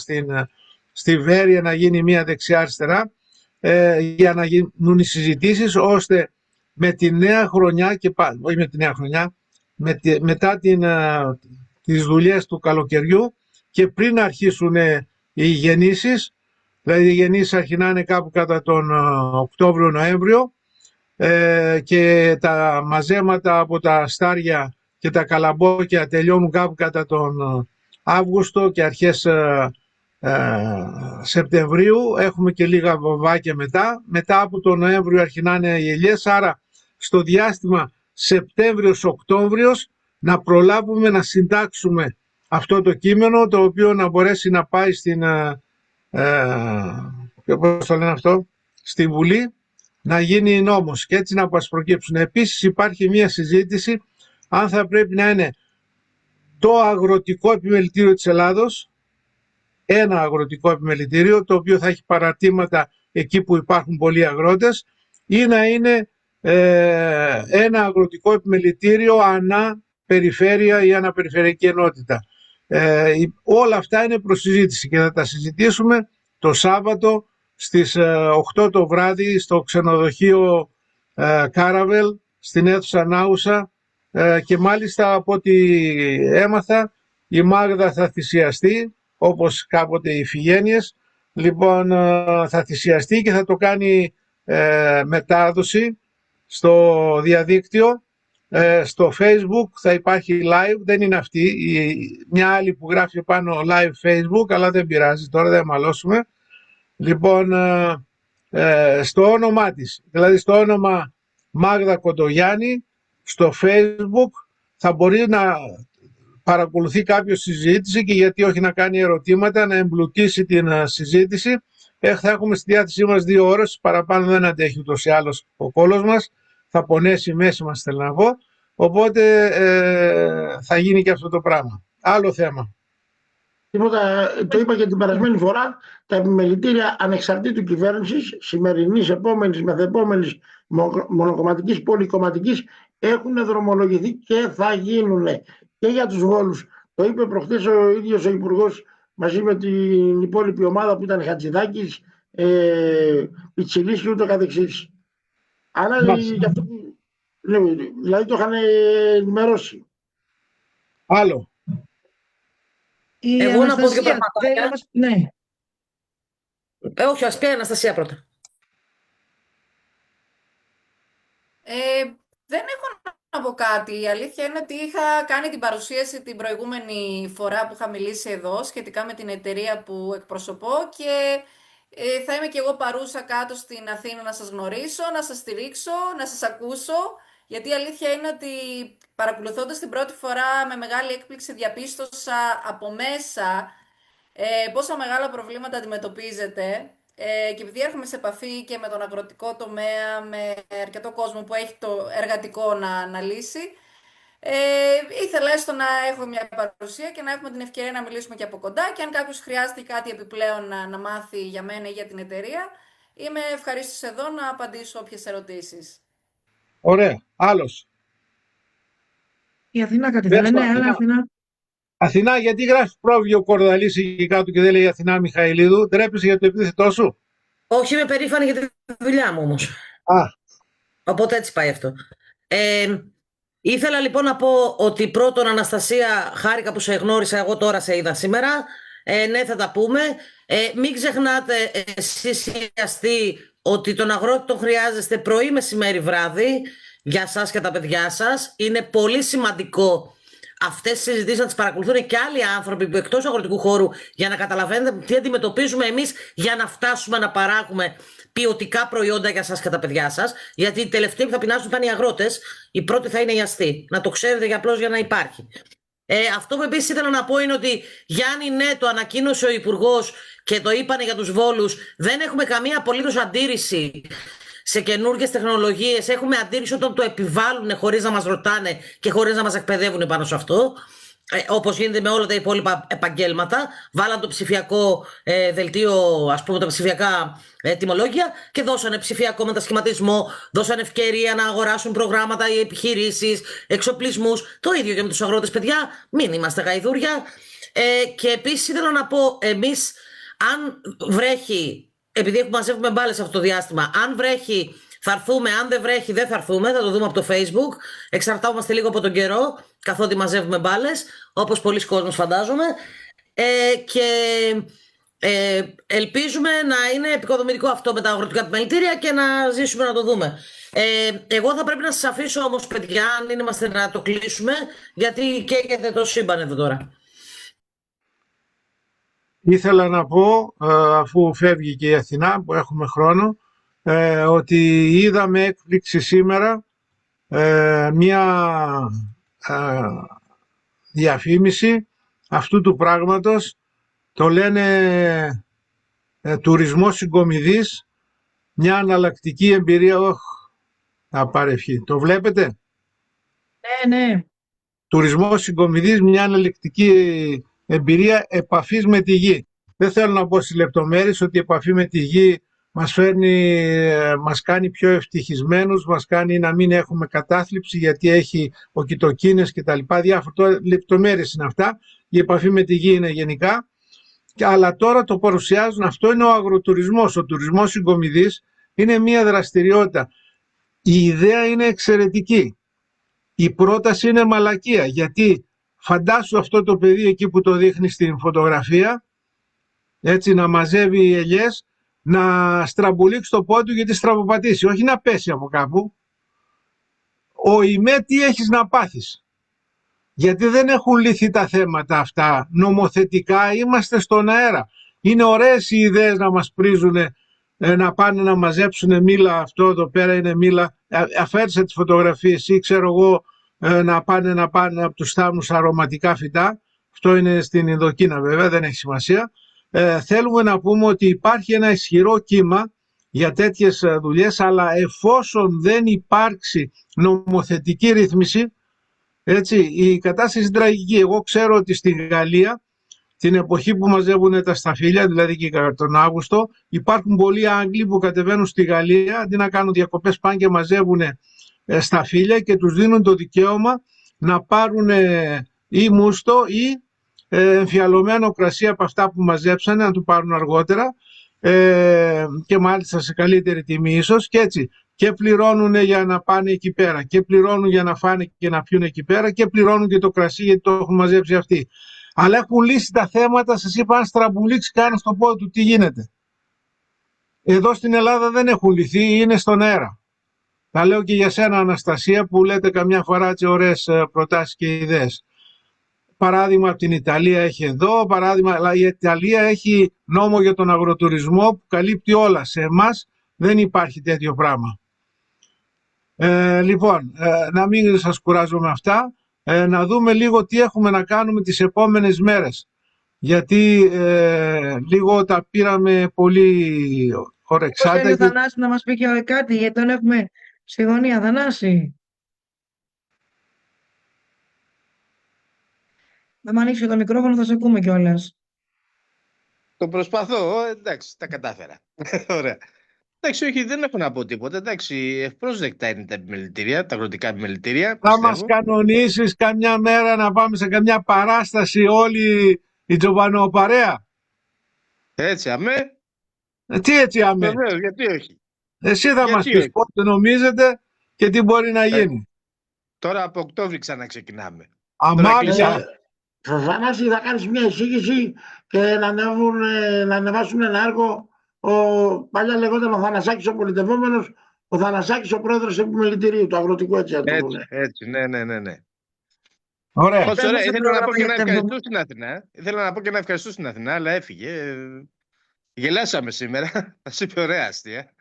στη Βέρεια, να γίνει μια δεξιά-αριστερά, για να γίνουν οι συζητήσεις, ώστε με τη νέα χρονιά και όχι με τη νέα χρονιά, μετά τις δουλειές του καλοκαιριού και πριν αρχίσουν οι γεννήσεις, δηλαδή οι γεννήσεις αρχινάνε κάπου κατά τον Οκτώβριο-Νοέμβριο, και τα μαζέματα από τα στάρια και τα καλαμπόκια τελειώνουν κάπου κατά τον Αύγουστο και αρχές Σεπτεμβρίου. Έχουμε και λίγα βοβάκια μετά από τον Νοέμβριο αρχινάνε οι ελιές, άρα στο διάστημα Σεπτέμβριος-Οκτώβριος να προλάβουμε να συντάξουμε αυτό το κείμενο, το οποίο να μπορέσει να πάει στη Βουλή, να γίνει νόμος και έτσι να προκύψουν. Επίσης υπάρχει μια συζήτηση αν θα πρέπει να είναι το αγροτικό επιμελητήριο της Ελλάδος, ένα αγροτικό επιμελητήριο το οποίο θα έχει παρατήματα εκεί που υπάρχουν πολλοί αγρότες, ή να είναι ένα αγροτικό επιμελητήριο ανά περιφέρεια ή ανά περιφερειακή ενότητα. Όλα αυτά είναι προς συζήτηση και θα τα συζητήσουμε το Σάββατο στις 8 το βράδυ στο ξενοδοχείο Κάραβελ στην αίθουσα Νάουσα, και μάλιστα από ό,τι έμαθα η Μάγδα θα θυσιαστεί όπως κάποτε οι Ιφηγένειες. Λοιπόν, θα θυσιαστεί και θα το κάνει μετάδοση στο διαδίκτυο, στο Facebook θα υπάρχει live, δεν είναι αυτή, μια άλλη που γράφει πάνω live Facebook, αλλά δεν πειράζει, τώρα δεν μαλώσουμε. Λοιπόν, στο όνομά της, δηλαδή στο όνομα Μάγδα Κοντογιάννη, στο Facebook θα μπορεί να παρακολουθεί κάποιο συζήτηση και γιατί όχι να κάνει ερωτήματα, να εμπλουτίσει την συζήτηση. Θα έχουμε στη διάθεσή μας 2 ώρες, παραπάνω δεν αντέχει ούτως ή άλλως ο κόλος μας, θα πονέσει η μέση μας, θέλω να πω, οπότε θα γίνει και αυτό το πράγμα. Άλλο θέμα. Τίποτα, το είπα και την περασμένη φορά, τα επιμελητήρια ανεξαρτήτου κυβέρνησης, σημερινής, επόμενης, μεθεπόμενης, μονοκομματικής, πολυκομματικής, έχουν δρομολογηθεί και θα γίνουν και για τους Βόλους. Το είπε προχθές ο ίδιος ο Υπουργός μαζί με την υπόλοιπη ομάδα που ήταν Χατζηδάκης, Πιτσιλής και ούτω καθεξής. Άρα γι' αυτό, δηλαδή το είχαν ενημερώσει. Άλλο. Εγώ να πω δύο πραγματάκια. Ναι. Όχι, ας πει η Αναστασία πρώτα. Δεν έχω να πω κάτι. Η αλήθεια είναι ότι είχα κάνει την παρουσίαση την προηγούμενη φορά που είχα μιλήσει εδώ σχετικά με την εταιρεία που εκπροσωπώ και θα είμαι και εγώ παρούσα κάτω στην Αθήνα να σας γνωρίσω, να σας στηρίξω, να σας ακούσω, γιατί η αλήθεια είναι ότι παρακολουθώντας την πρώτη φορά με μεγάλη έκπληξη διαπίστωσα από μέσα πόσα μεγάλα προβλήματα αντιμετωπίζετε. Και επειδή έρχομαι σε επαφή και με τον αγροτικό τομέα, με αρκετό κόσμο που έχει το εργατικό να λύσει, ήθελα έστω να έχω μια παρουσία και να έχουμε την ευκαιρία να μιλήσουμε και από κοντά και αν κάποιος χρειάζεται κάτι επιπλέον να μάθει για μένα ή για την εταιρεία, είμαι ευχαρίστως εδώ να απαντήσω όποιες ερωτήσεις. Ωραία. Άλλος. Η Αθηνά κάτι θέλει. Ναι, αλλά Αθηνά. Αθηνά, γιατί γράφει Πρόβιο Κορδαλής εκεί κάτω και δεν λέει Αθηνά Μιχαηλίδου? Τρέπεσαι για το επίθετό σου? Όχι, είμαι περήφανη για τη δουλειά μου όμως. Οπότε έτσι πάει αυτό. Ήθελα λοιπόν να πω ότι πρώτον, Αναστασία, χάρηκα που σε γνώρισα, εγώ τώρα σε είδα σήμερα. Ναι, θα τα πούμε. Μην ξεχνάτε εσείς οι αστεί ότι τον αγρότη τον χρειάζεστε πρωί, μεσημέρι, βράδυ για σας και τα παιδιά σας. Είναι πολύ σημαντικό αυτές τις συζητήσεις να τις παρακολουθούν και άλλοι άνθρωποι που εκτός αγροτικού χώρου, για να καταλαβαίνετε τι αντιμετωπίζουμε εμείς για να φτάσουμε να παράγουμε ποιοτικά προϊόντα για σας και τα παιδιά σας. Γιατί οι τελευταίοι που θα πεινάσουν θα είναι οι αγρότες, οι πρώτοι θα είναι οι αστεί. Να το ξέρετε για απλώς για να υπάρχει. Αυτό που επίσης ήθελα να πω είναι ότι, Γιάννη, ναι, το ανακοίνωσε ο Υπουργός και το είπανε για τους Βόλους. Δεν έχουμε καμία απολύτως αντίρρηση σε καινούργιες τεχνολογίες. Έχουμε αντίρρηση όταν το επιβάλλουν χωρίς να μας ρωτάνε και χωρίς να μας εκπαιδεύουν πάνω σε αυτό. όπως γίνεται με όλα τα υπόλοιπα επαγγέλματα, βάλαν το ψηφιακό δελτίο, ας πούμε, τα ψηφιακά τιμολόγια και δώσανε ψηφιακό μετασχηματισμό, δώσανε ευκαιρία να αγοράσουν προγράμματα οι επιχειρήσεις, εξοπλισμούς. Το ίδιο και με τους αγρότες, παιδιά, μην είμαστε γαϊδούρια. Και επίσης ήθελα να πω, εμείς αν βρέχει, επειδή μαζεύουμε μπάλες αυτό το διάστημα, αν βρέχει θα έρθουμε, αν δεν βρέχει δεν θα έρθουμε, θα το δούμε από το Facebook. Εξαρτάται λίγο από τον καιρό, καθότι μαζεύουμε μπάλες, όπως πολλοί κόσμος φαντάζομαι. Και ελπίζουμε να είναι επικοδομητικό αυτό με τα αγροτικά επιμελητήρια και να ζήσουμε να το δούμε. Εγώ θα πρέπει να σας αφήσω όμως, παιδιά, αν είμαστε να το κλείσουμε, γιατί καίγεται το σύμπαν εδώ τώρα. Ήθελα να πω, αφού φεύγει και η Αθηνά, που έχουμε χρόνο, ότι είδαμε έκπληξη σήμερα μια διαφήμιση αυτού του πράγματος. Το λένε τουρισμός συγκομιδής, μια αναλλακτική εμπειρία. Θα παρευχεί. Το βλέπετε? Ναι. Τουρισμός συγκομιδής, μια αναλλακτική εμπειρία επαφής με τη γη. Δεν θέλω να πω στις λεπτομέρειες ότι η επαφή με τη γη μας κάνει πιο ευτυχισμένους, μας κάνει να μην έχουμε κατάθλιψη γιατί έχει οκυτοκίνες και τα λοιπά, διάφορα λεπτομέρειες είναι αυτά. Η επαφή με τη γη είναι γενικά, αλλά τώρα το παρουσιάζουν, αυτό είναι ο αγροτουρισμός. Ο τουρισμός συγκομιδής είναι μια δραστηριότητα. Η ιδέα είναι εξαιρετική. Η πρόταση είναι μαλακία, γιατί φαντάσου αυτό το παιδί εκεί που το δείχνει στην φωτογραφία, έτσι να μαζεύει ελιές, να στραμπουλήξει το πόδι του γιατί στραβοπατήσει, όχι να πέσει από κάπου. Ο ΙΜΕ τι έχεις να πάθεις? Γιατί δεν έχουν λυθεί τα θέματα αυτά. Νομοθετικά είμαστε στον αέρα. Είναι ωραίες οι ιδέες να μας πρίζουν, να πάνε να μαζέψουν μήλα, αυτό εδώ πέρα είναι μήλα. Αφαίρεσε τις φωτογραφίες ή ξέρω εγώ, να πάνε από τους θάμνους αρωματικά φυτά. Αυτό είναι στην Ινδοκίνα βέβαια, δεν έχει σημασία. Θέλουμε να πούμε ότι υπάρχει ένα ισχυρό κύμα για τέτοιες δουλειές, αλλά εφόσον δεν υπάρξει νομοθετική ρύθμιση, έτσι, η κατάσταση είναι τραγική. Εγώ ξέρω ότι στη Γαλλία, την εποχή που μαζεύουν τα σταφύλια, δηλαδή και τον Αύγουστο, υπάρχουν πολλοί Άγγλοι που κατεβαίνουν στη Γαλλία, αντί να κάνουν διακοπές πάνε και μαζεύουν σταφύλια και τους δίνουν το δικαίωμα να πάρουν ή μούστο ή εμφιαλωμένο κρασί από αυτά που μαζέψανε, να του πάρουν αργότερα και μάλιστα σε καλύτερη τιμή ίσως, και έτσι και πληρώνουν για να πάνε εκεί πέρα και πληρώνουν για να φάνε και να πιούν εκεί πέρα και πληρώνουν και το κρασί γιατί το έχουν μαζέψει αυτοί. Αλλά έχουν λύσει τα θέματα, σας είπα, αν στραμπουλήξει κανένα στο πόδι του τι γίνεται. Εδώ στην Ελλάδα δεν έχουν λυθεί, είναι στον αέρα. Τα λέω και για σένα, Αναστασία, που λέτε καμιά φορά έτσι ωραίες προτάσεις και ιδέες. Παράδειγμα από την Ιταλία έχει εδώ, παράδειγμα, αλλά η Ιταλία έχει νόμο για τον αγροτουρισμό που καλύπτει όλα. Σε εμάς δεν υπάρχει τέτοιο πράγμα. Λοιπόν, να μην σας κουράζω με αυτά, να δούμε λίγο τι έχουμε να κάνουμε τις επόμενες μέρες. Γιατί λίγο τα πήραμε πολύ ορεξάτα. Πώς είναι ο Θανάσης να μας πει και κάτι, γιατί τον έχουμε στη γωνία, Θανάση. Αν ανοίξει το μικρόφωνο θα σε ακούμε κιόλας. Το προσπαθώ, εντάξει, τα κατάφερα. Ωραία. Εντάξει, όχι, δεν έχω να πω τίποτα. Εντάξει, ευπρόσδεκτα είναι τα επιμελητήρια, τα αγροτικά επιμελητήρια. Θα μας κανονίσεις καμιά μέρα να πάμε σε καμιά παράσταση όλοι η Τζοβανοπαρέα? Έτσι, αμέ. Τι έτσι αμέ? Βεβαίως, γιατί όχι. Εσύ θα μας πεις πότε νομίζετε και τι μπορεί να γίνει. Τώρα από Οκτώβρη ξαναξεκινάμε. Αμάξια. Θανάση, θα κάνεις μια εισήγηση και να ανεβάσουν ένα έργο. Παλιά λεγόταν ο Θανασάκης ο πολιτευόμενος, ο Θανασάκης ο πρόεδρος του επιμελητηρίου, του αγροτικού, έτσι. Έτσι, ναι. Ωραία. Ήθελα να πω και να ευχαριστώ στην Αθηνά. Ήθελα να πω και να ευχαριστώ στην Αθηνά, αλλά έφυγε. Γελάσαμε σήμερα. Θα είπε ωραία αστεία.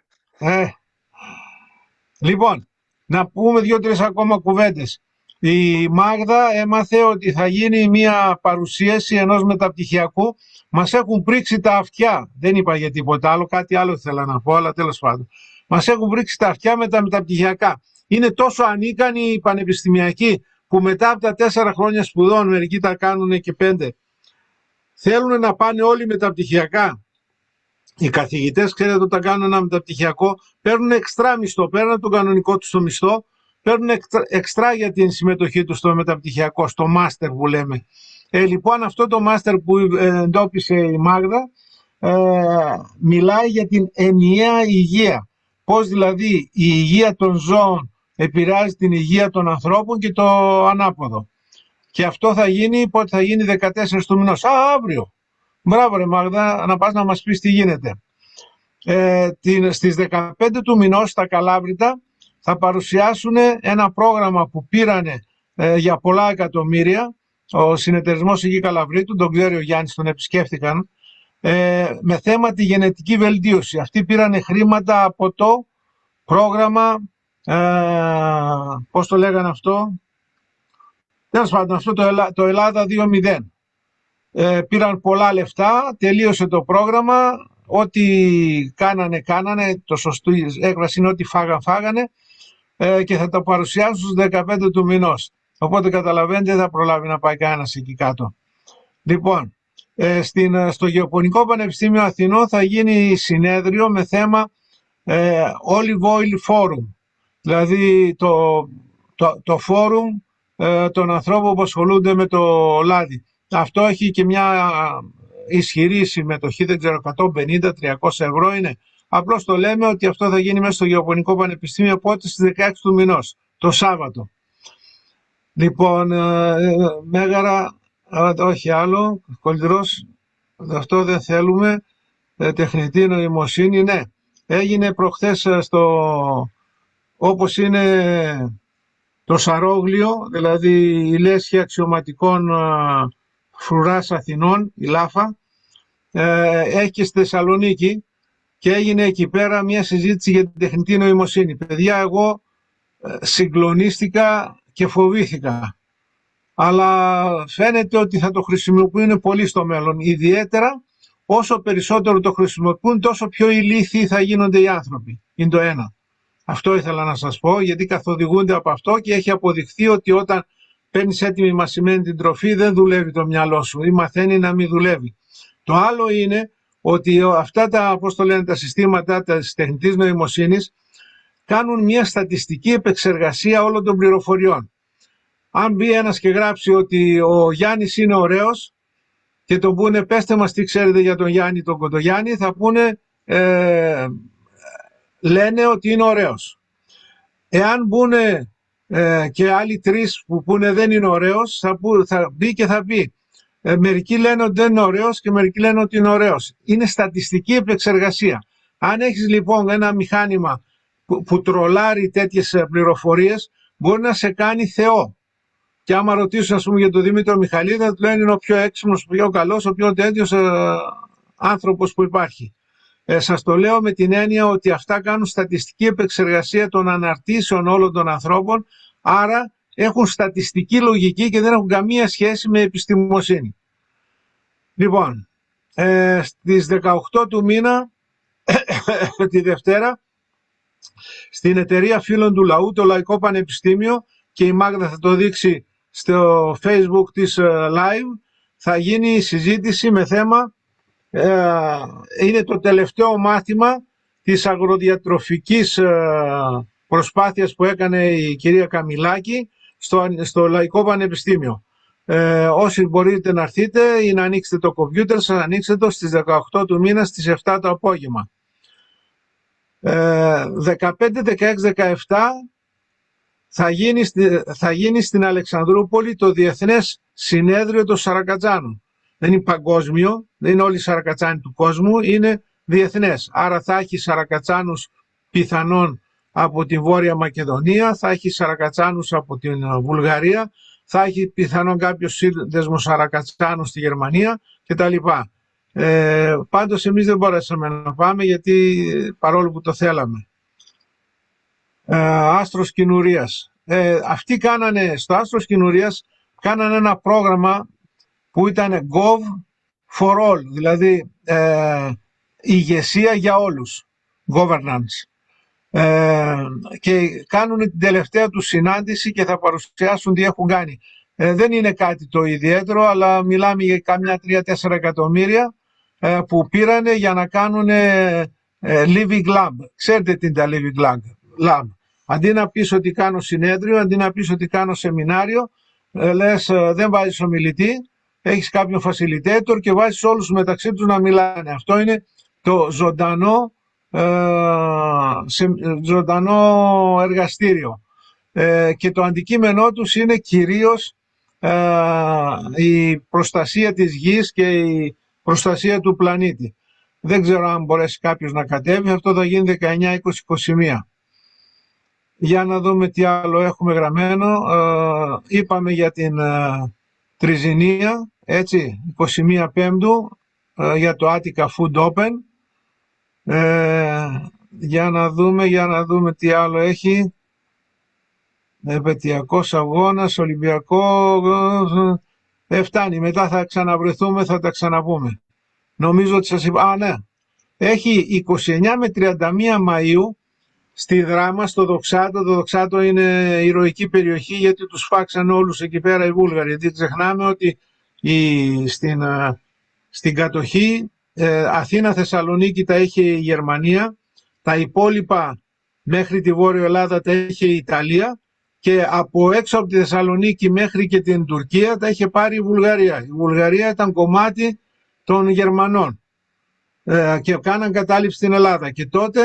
Λοιπόν, να πούμε 2-3 ακόμα κουβέντες. Η Μάγδα έμαθε ότι θα γίνει μια παρουσίαση ενός μεταπτυχιακού. Μας έχουν πρίξει τα αυτιά. Δεν είπα για τίποτα άλλο, κάτι άλλο ήθελα να πω, αλλά τέλος πάντων. Μας έχουν πρίξει τα αυτιά με τα μεταπτυχιακά. Είναι τόσο ανίκανοι οι πανεπιστημιακοί που μετά από τα 4 χρόνια σπουδών, μερικοί τα κάνουν και 5, θέλουν να πάνε όλοι μεταπτυχιακά. Οι καθηγητές, ξέρετε, όταν κάνουν ένα μεταπτυχιακό, παίρνουν εξτρά μισθό, παίρνουν τον κανονικό τους το μισθό, παίρνουν εξτρά για την συμμετοχή τους στο μεταπτυχιακό, στο μάστερ που λέμε. Λοιπόν, αυτό το μάστερ που εντόπισε η Μάγδα μιλάει για την ενιαία υγεία. Πώς δηλαδή η υγεία των ζώων επηρεάζει την υγεία των ανθρώπων και το ανάποδο. Και αυτό θα γίνει, πότε θα γίνει? 14 του μηνός. Αύριο. Μπράβο ρε Μάγδα, να πας να μας πεις τι γίνεται. Στις 15 του μηνός στα Καλάβρητα θα παρουσιάσουν ένα πρόγραμμα που πήρανε για πολλά εκατομμύρια. Ο συνεταιρισμός εκεί Καλαβρίτου, τον ξέρει ο Γιάννης, τον επισκέφθηκαν, με θέμα τη γενετική βελτίωση. Αυτοί πήρανε χρήματα από το πρόγραμμα, πώς το λέγανε αυτό, τέλος πάντων αυτό το Ελλάδα 2.0. Πήραν πολλά λεφτά, τελείωσε το πρόγραμμα, ό,τι κάνανε, το σωστό έκφραση είναι ότι φάγανε, και θα το παρουσιάσουν στους 15 του μηνός. Οπότε καταλαβαίνετε, δεν θα προλάβει να πάει κανένας εκεί κάτω. Λοιπόν, στο Γεωπονικό Πανεπιστήμιο Αθηνών θα γίνει συνέδριο με θέμα Olive Oil Forum, δηλαδή το φόρουμ των ανθρώπων που ασχολούνται με το λάδι. Αυτό έχει και μια ισχυρή συμμετοχή, δεν ξέρω, 150-300 ευρώ είναι. Απλώς το λέμε ότι αυτό θα γίνει μέσα στο Γεωπονικό Πανεπιστήμιο, πότε? Στις 16 του μηνός, το Σάββατο. Λοιπόν, Μέγαρα, όχι άλλο, Κολυδρός, αυτό δεν θέλουμε, τεχνητή νοημοσύνη, ναι. Έγινε προχθές όπως είναι το Σαρόγλιο, δηλαδή η λέσχη αξιωματικών φρουράς Αθηνών, η Λάφα, έχει και στη Θεσσαλονίκη και έγινε εκεί πέρα μια συζήτηση για την τεχνητή νοημοσύνη. Παιδιά, εγώ συγκλονίστηκα και φοβήθηκα, αλλά φαίνεται ότι θα το χρησιμοποιούν πολύ στο μέλλον. Ιδιαίτερα όσο περισσότερο το χρησιμοποιούν, τόσο πιο ηλίθιοι θα γίνονται οι άνθρωποι. Είναι το ένα. Αυτό ήθελα να σας πω, γιατί καθοδηγούνται από αυτό και έχει αποδειχθεί ότι όταν παίρνεις έτοιμη μασημένη την τροφή δεν δουλεύει το μυαλό σου ή μαθαίνει να μην δουλεύει. Το άλλο είναι ότι αυτά τα συστήματα της τεχνητής νοημοσύνης κάνουν μια στατιστική επεξεργασία όλων των πληροφοριών. Αν μπει ένας και γράψει ότι ο Γιάννης είναι ωραίος και τον πούνε πέστε μας τι ξέρετε για τον Γιάννη τον Κοντογιάννη, θα πούνε λένε ότι είναι ωραίος. Εάν μπουν και άλλοι 3 που πούνε δεν είναι ωραίος, θα μπει και θα πει μερικοί λένε ότι δεν είναι ωραίος και μερικοί λένε ότι είναι ωραίος. Είναι στατιστική επεξεργασία. Αν έχεις λοιπόν ένα μηχάνημα που τρολάρει τέτοιες πληροφορίες, μπορεί να σε κάνει Θεό. Και άμα ρωτήσουν, ας πούμε, για τον Δήμητρο Μιχαλίδη, θα του λένε είναι ο πιο έξυπνος, ο πιο καλός, ο πιο τέτοιος άνθρωπος που υπάρχει. Σας το λέω με την έννοια ότι αυτά κάνουν στατιστική επεξεργασία των αναρτήσεων όλων των ανθρώπων, άρα έχουν στατιστική λογική και δεν έχουν καμία σχέση με επιστημοσύνη. Λοιπόν, στις 18 του μήνα, τη Δευτέρα, στην εταιρεία Φίλων του Λαού, το Λαϊκό Πανεπιστήμιο, και η Μάγδα θα το δείξει στο Facebook της live, θα γίνει η συζήτηση με θέμα, είναι το τελευταίο μάθημα της αγροδιατροφικής προσπάθειας που έκανε η κυρία Καμιλάκη στο Λαϊκό Πανεπιστήμιο. Όσοι μπορείτε να έρθετε ή να ανοίξετε το κομπιούτερ σας, ανοίξτε το στις 18 του μήνα στις 7 το απόγευμα. 15, 16, 17 θα γίνει στην Αλεξανδρούπολη το Διεθνές Συνέδριο των Σαρακατζάνων. Δεν είναι παγκόσμιο, δεν είναι όλοι οι Σαρακατσάνοι του κόσμου, είναι διεθνές. Άρα θα έχει Σαρακατσάνους πιθανόν από τη Βόρεια Μακεδονία, θα έχει Σαρακατσάνους από την Βουλγαρία, θα έχει πιθανόν κάποιο σύνδεσμο Σαρακατσάνους στη Γερμανία κτλ. Πάντως εμείς δεν μπορέσαμε να πάμε, γιατί παρόλο που το θέλαμε. Άστρος Κινουρίας. Αυτοί κάνανε, στο Άστρος Κινουρίας κάνανε ένα πρόγραμμα που ήταν Gov for all, δηλαδή ηγεσία για όλους, governance. και κάνουν την τελευταία του συνάντηση και θα παρουσιάσουν τι έχουν κάνει. Δεν είναι κάτι το ιδιαίτερο, αλλά μιλάμε για κάμια 3-4 εκατομμύρια που πήρανε για να κάνουν living lab. Ξέρετε τι είναι τα living lab. Αντί να πεις ότι κάνω συνέδριο, αντί να πεις ότι κάνω σεμινάριο, λες δεν βάζεις ομιλητή, έχεις κάποιον facilitator και βάζεις όλους μεταξύ τους να μιλάνε. Αυτό είναι το ζωντανό εργαστήριο. Και το αντικείμενό τους είναι κυρίως η προστασία της γης και η προστασία του πλανήτη. Δεν ξέρω αν μπορέσει κάποιος να κατέβει, αυτό θα γίνει 19, 20, 21. Για να δούμε τι άλλο έχουμε γραμμένο. Είπαμε για την Τριζηνία, έτσι, 21 Πέμπτου, για το Attica Food Open. Για να δούμε τι άλλο έχει. Επαιτειακός αγώνας, Ολυμπιακό, φτάνει. Μετά θα ξαναβρεθούμε, θα τα ξαναπούμε. Νομίζω ότι σας είπα, ναι. Έχει 29 με 31 Μαΐου στη Δράμα, στο Δοξάτο. Το Δοξάτο είναι ηρωική περιοχή γιατί τους φάξαν όλους εκεί πέρα οι Βούλγαροι. Γιατί ξεχνάμε ότι στην κατοχή Αθήνα, Θεσσαλονίκη τα είχε η Γερμανία, τα υπόλοιπα μέχρι τη Βόρεια Ελλάδα τα είχε η Ιταλία και από έξω από τη Θεσσαλονίκη μέχρι και την Τουρκία τα είχε πάρει η Βουλγαρία. Η Βουλγαρία ήταν κομμάτι των Γερμανών και κάναν κατάληψη στην Ελλάδα. Και τότε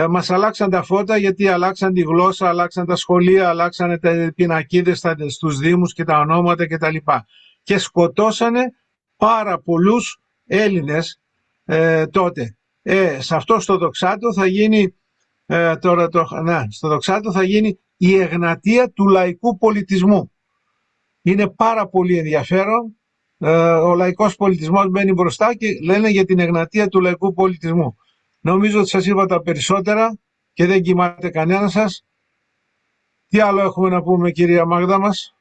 μας αλλάξαν τα φώτα γιατί αλλάξαν τη γλώσσα, αλλάξαν τα σχολεία, αλλάξαν τα πινακίδες στους δήμους και τα ονόματα κτλ. Και σκοτώσανε πάρα πολλούς Έλληνες τότε. Σε αυτό στο Δοξάτο θα γίνει στο Δοξάτο θα γίνει η Εγνατία του λαϊκού πολιτισμού. Είναι πάρα πολύ ενδιαφέρον. Ο λαϊκός πολιτισμός μπαίνει μπροστά και λένε για την Εγνατία του λαϊκού πολιτισμού. Νομίζω ότι σας είπα τα περισσότερα και δεν κοιμάται κανένα σας. Τι άλλο έχουμε να πούμε, κυρία Μάγδα μας?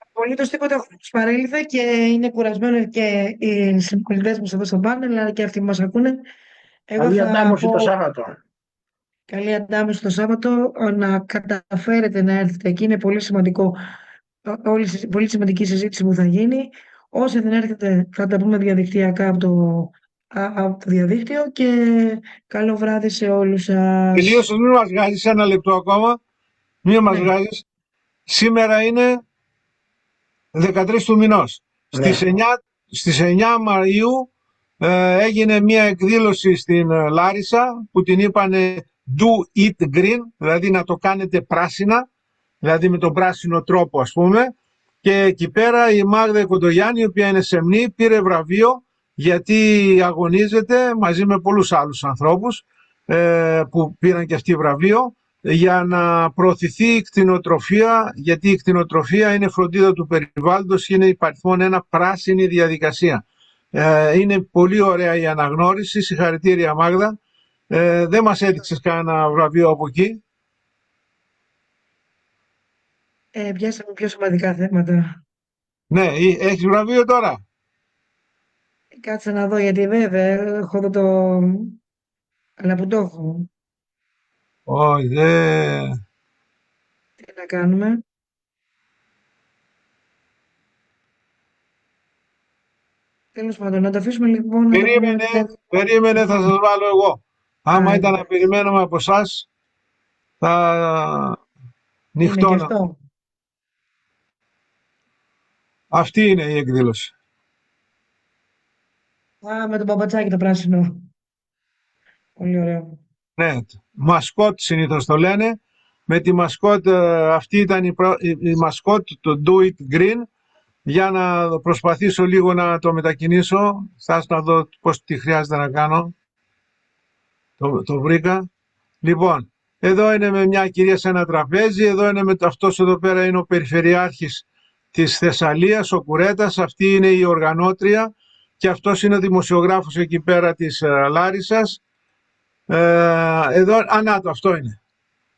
Απολύτως τίποτα. Ο χρόνος παρέλθε και είναι κουρασμένοι και οι συμπολιτές μας εδώ στο πάνελ, αλλά και αυτοί που μας ακούνε. Καλή αντάμωση το Σάββατο. Καλή αντάμωση το Σάββατο. Να καταφέρετε να έρθετε εκεί. Είναι πολύ σημαντικό. Πολύ σημαντική συζήτηση που θα γίνει. Όσοι δεν έρχεται θα τα πούμε διαδικτυακά από το διαδίκτυο και καλό βράδυ σε όλους σας. Τελείωσες, μην μας βγάζεις ένα λεπτό ακόμα. Μην μας βγάζεις. Σήμερα είναι 13 του μηνός. Ναι. Στις 9 Μαΐου έγινε μια εκδήλωση στην Λάρισα που την είπανε Do It Green, δηλαδή να το κάνετε πράσινα, δηλαδή με τον πράσινο τρόπο ας πούμε. Και εκεί πέρα η Μάγδα Κοντογιάννη, η οποία είναι σεμνή, πήρε βραβείο γιατί αγωνίζεται μαζί με πολλούς άλλους ανθρώπους που πήραν και αυτοί βραβείο για να προωθηθεί η κτηνοτροφία, γιατί η κτηνοτροφία είναι φροντίδα του περιβάλλοντος και είναι υπαριθμόν ένα πράσινη διαδικασία. Είναι πολύ ωραία η αναγνώριση, συγχαρητήρια Μάγδα. Δεν μας έδειξες κανένα βραβείο από εκεί. Πιάσαμε πιο σημαντικά θέματα. Ναι, έχεις βραβείο τώρα? Κάτσε να δω, γιατί βέβαια έχω εδώ το... Αλλά που το έχω. Όχι, Τι να κάνουμε. Τέλος πάντων, να το αφήσουμε λοιπόν. Περίμενε, θα σας βάλω εγώ. Άμα ήταν να περιμένουμε από εσάς, θα νυχτώνα. Αυτή είναι η εκδήλωση. Με τον παπατσάκι το πράσινο. Πολύ ωραίο. Ναι, μασκότ συνήθως το λένε. Με τη μασκότ, αυτή ήταν η μασκότ, το Do It Green. Για να προσπαθήσω λίγο να το μετακινήσω. Στάσου να δω τι χρειάζεται να κάνω. Το βρήκα. Λοιπόν, εδώ είναι με μια κυρία σε ένα τραπέζι. Εδώ είναι με αυτός εδώ πέρα είναι ο περιφερειάρχης της Θεσσαλίας, ο Κουρέτας. Αυτή είναι η οργανώτρια. Και αυτός είναι ο δημοσιογράφος εκεί πέρα της Λάρισσας. Εδώ, ανάτο, αυτό είναι.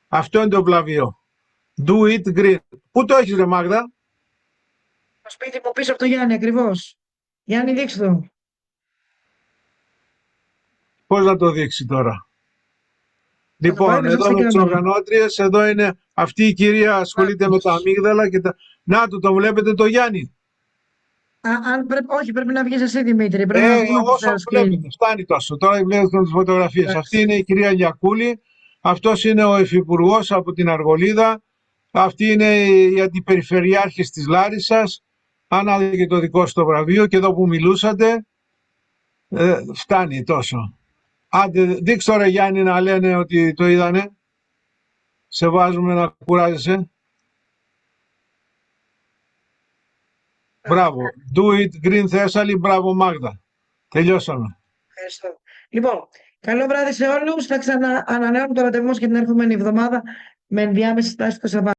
Αυτό είναι το βραβείο. Do It Green. Πού το έχεις ρε Μάγδα? Στο σπίτι μου πίσω από το Γιάννη, ακριβώς. Γιάννη, δείξτε το. Πώς να το δείξει τώρα? Λοιπόν, να εδώ σας με τις εκκρεμεί. οργανώτριες, εδώ είναι αυτή η κυρία ασχολείται με τα αμύγδαλα και τα... Να το βλέπετε το Γιάννη. Όχι, πρέπει να βγεις εσύ, Δημήτρη. Πρέπει να βγούμε από το Όσο share screen. βλέπετε, φτάνει τόσο. Τώρα βλέπετε τις φωτογραφίες. Αυτή είναι η κυρία Γιακούλη, αυτός είναι ο υφυπουργός από την Αργολίδα, αυτή είναι η αντιπεριφερειάρχης της Λάρισσας, ανάδει και το δικό σου το βραβείο και εδώ που μιλούσατε, φτάνει τόσο. Άντε, δείξτε τώρα Γιάννη να λένε ότι το είδανε. Σε βάζουμε να κουράζεσαι. Μπράβο. Do it Green Thessaly. Μπράβο Μάγδα. Τελειώσαμε. Ευχαριστώ. Λοιπόν, καλό βράδυ σε όλους. Θα ξαναανανεώνουμε το ραντεβού μας και την ερχόμενη εβδομάδα με ενδιάμεση στάση στο Σαββάτο.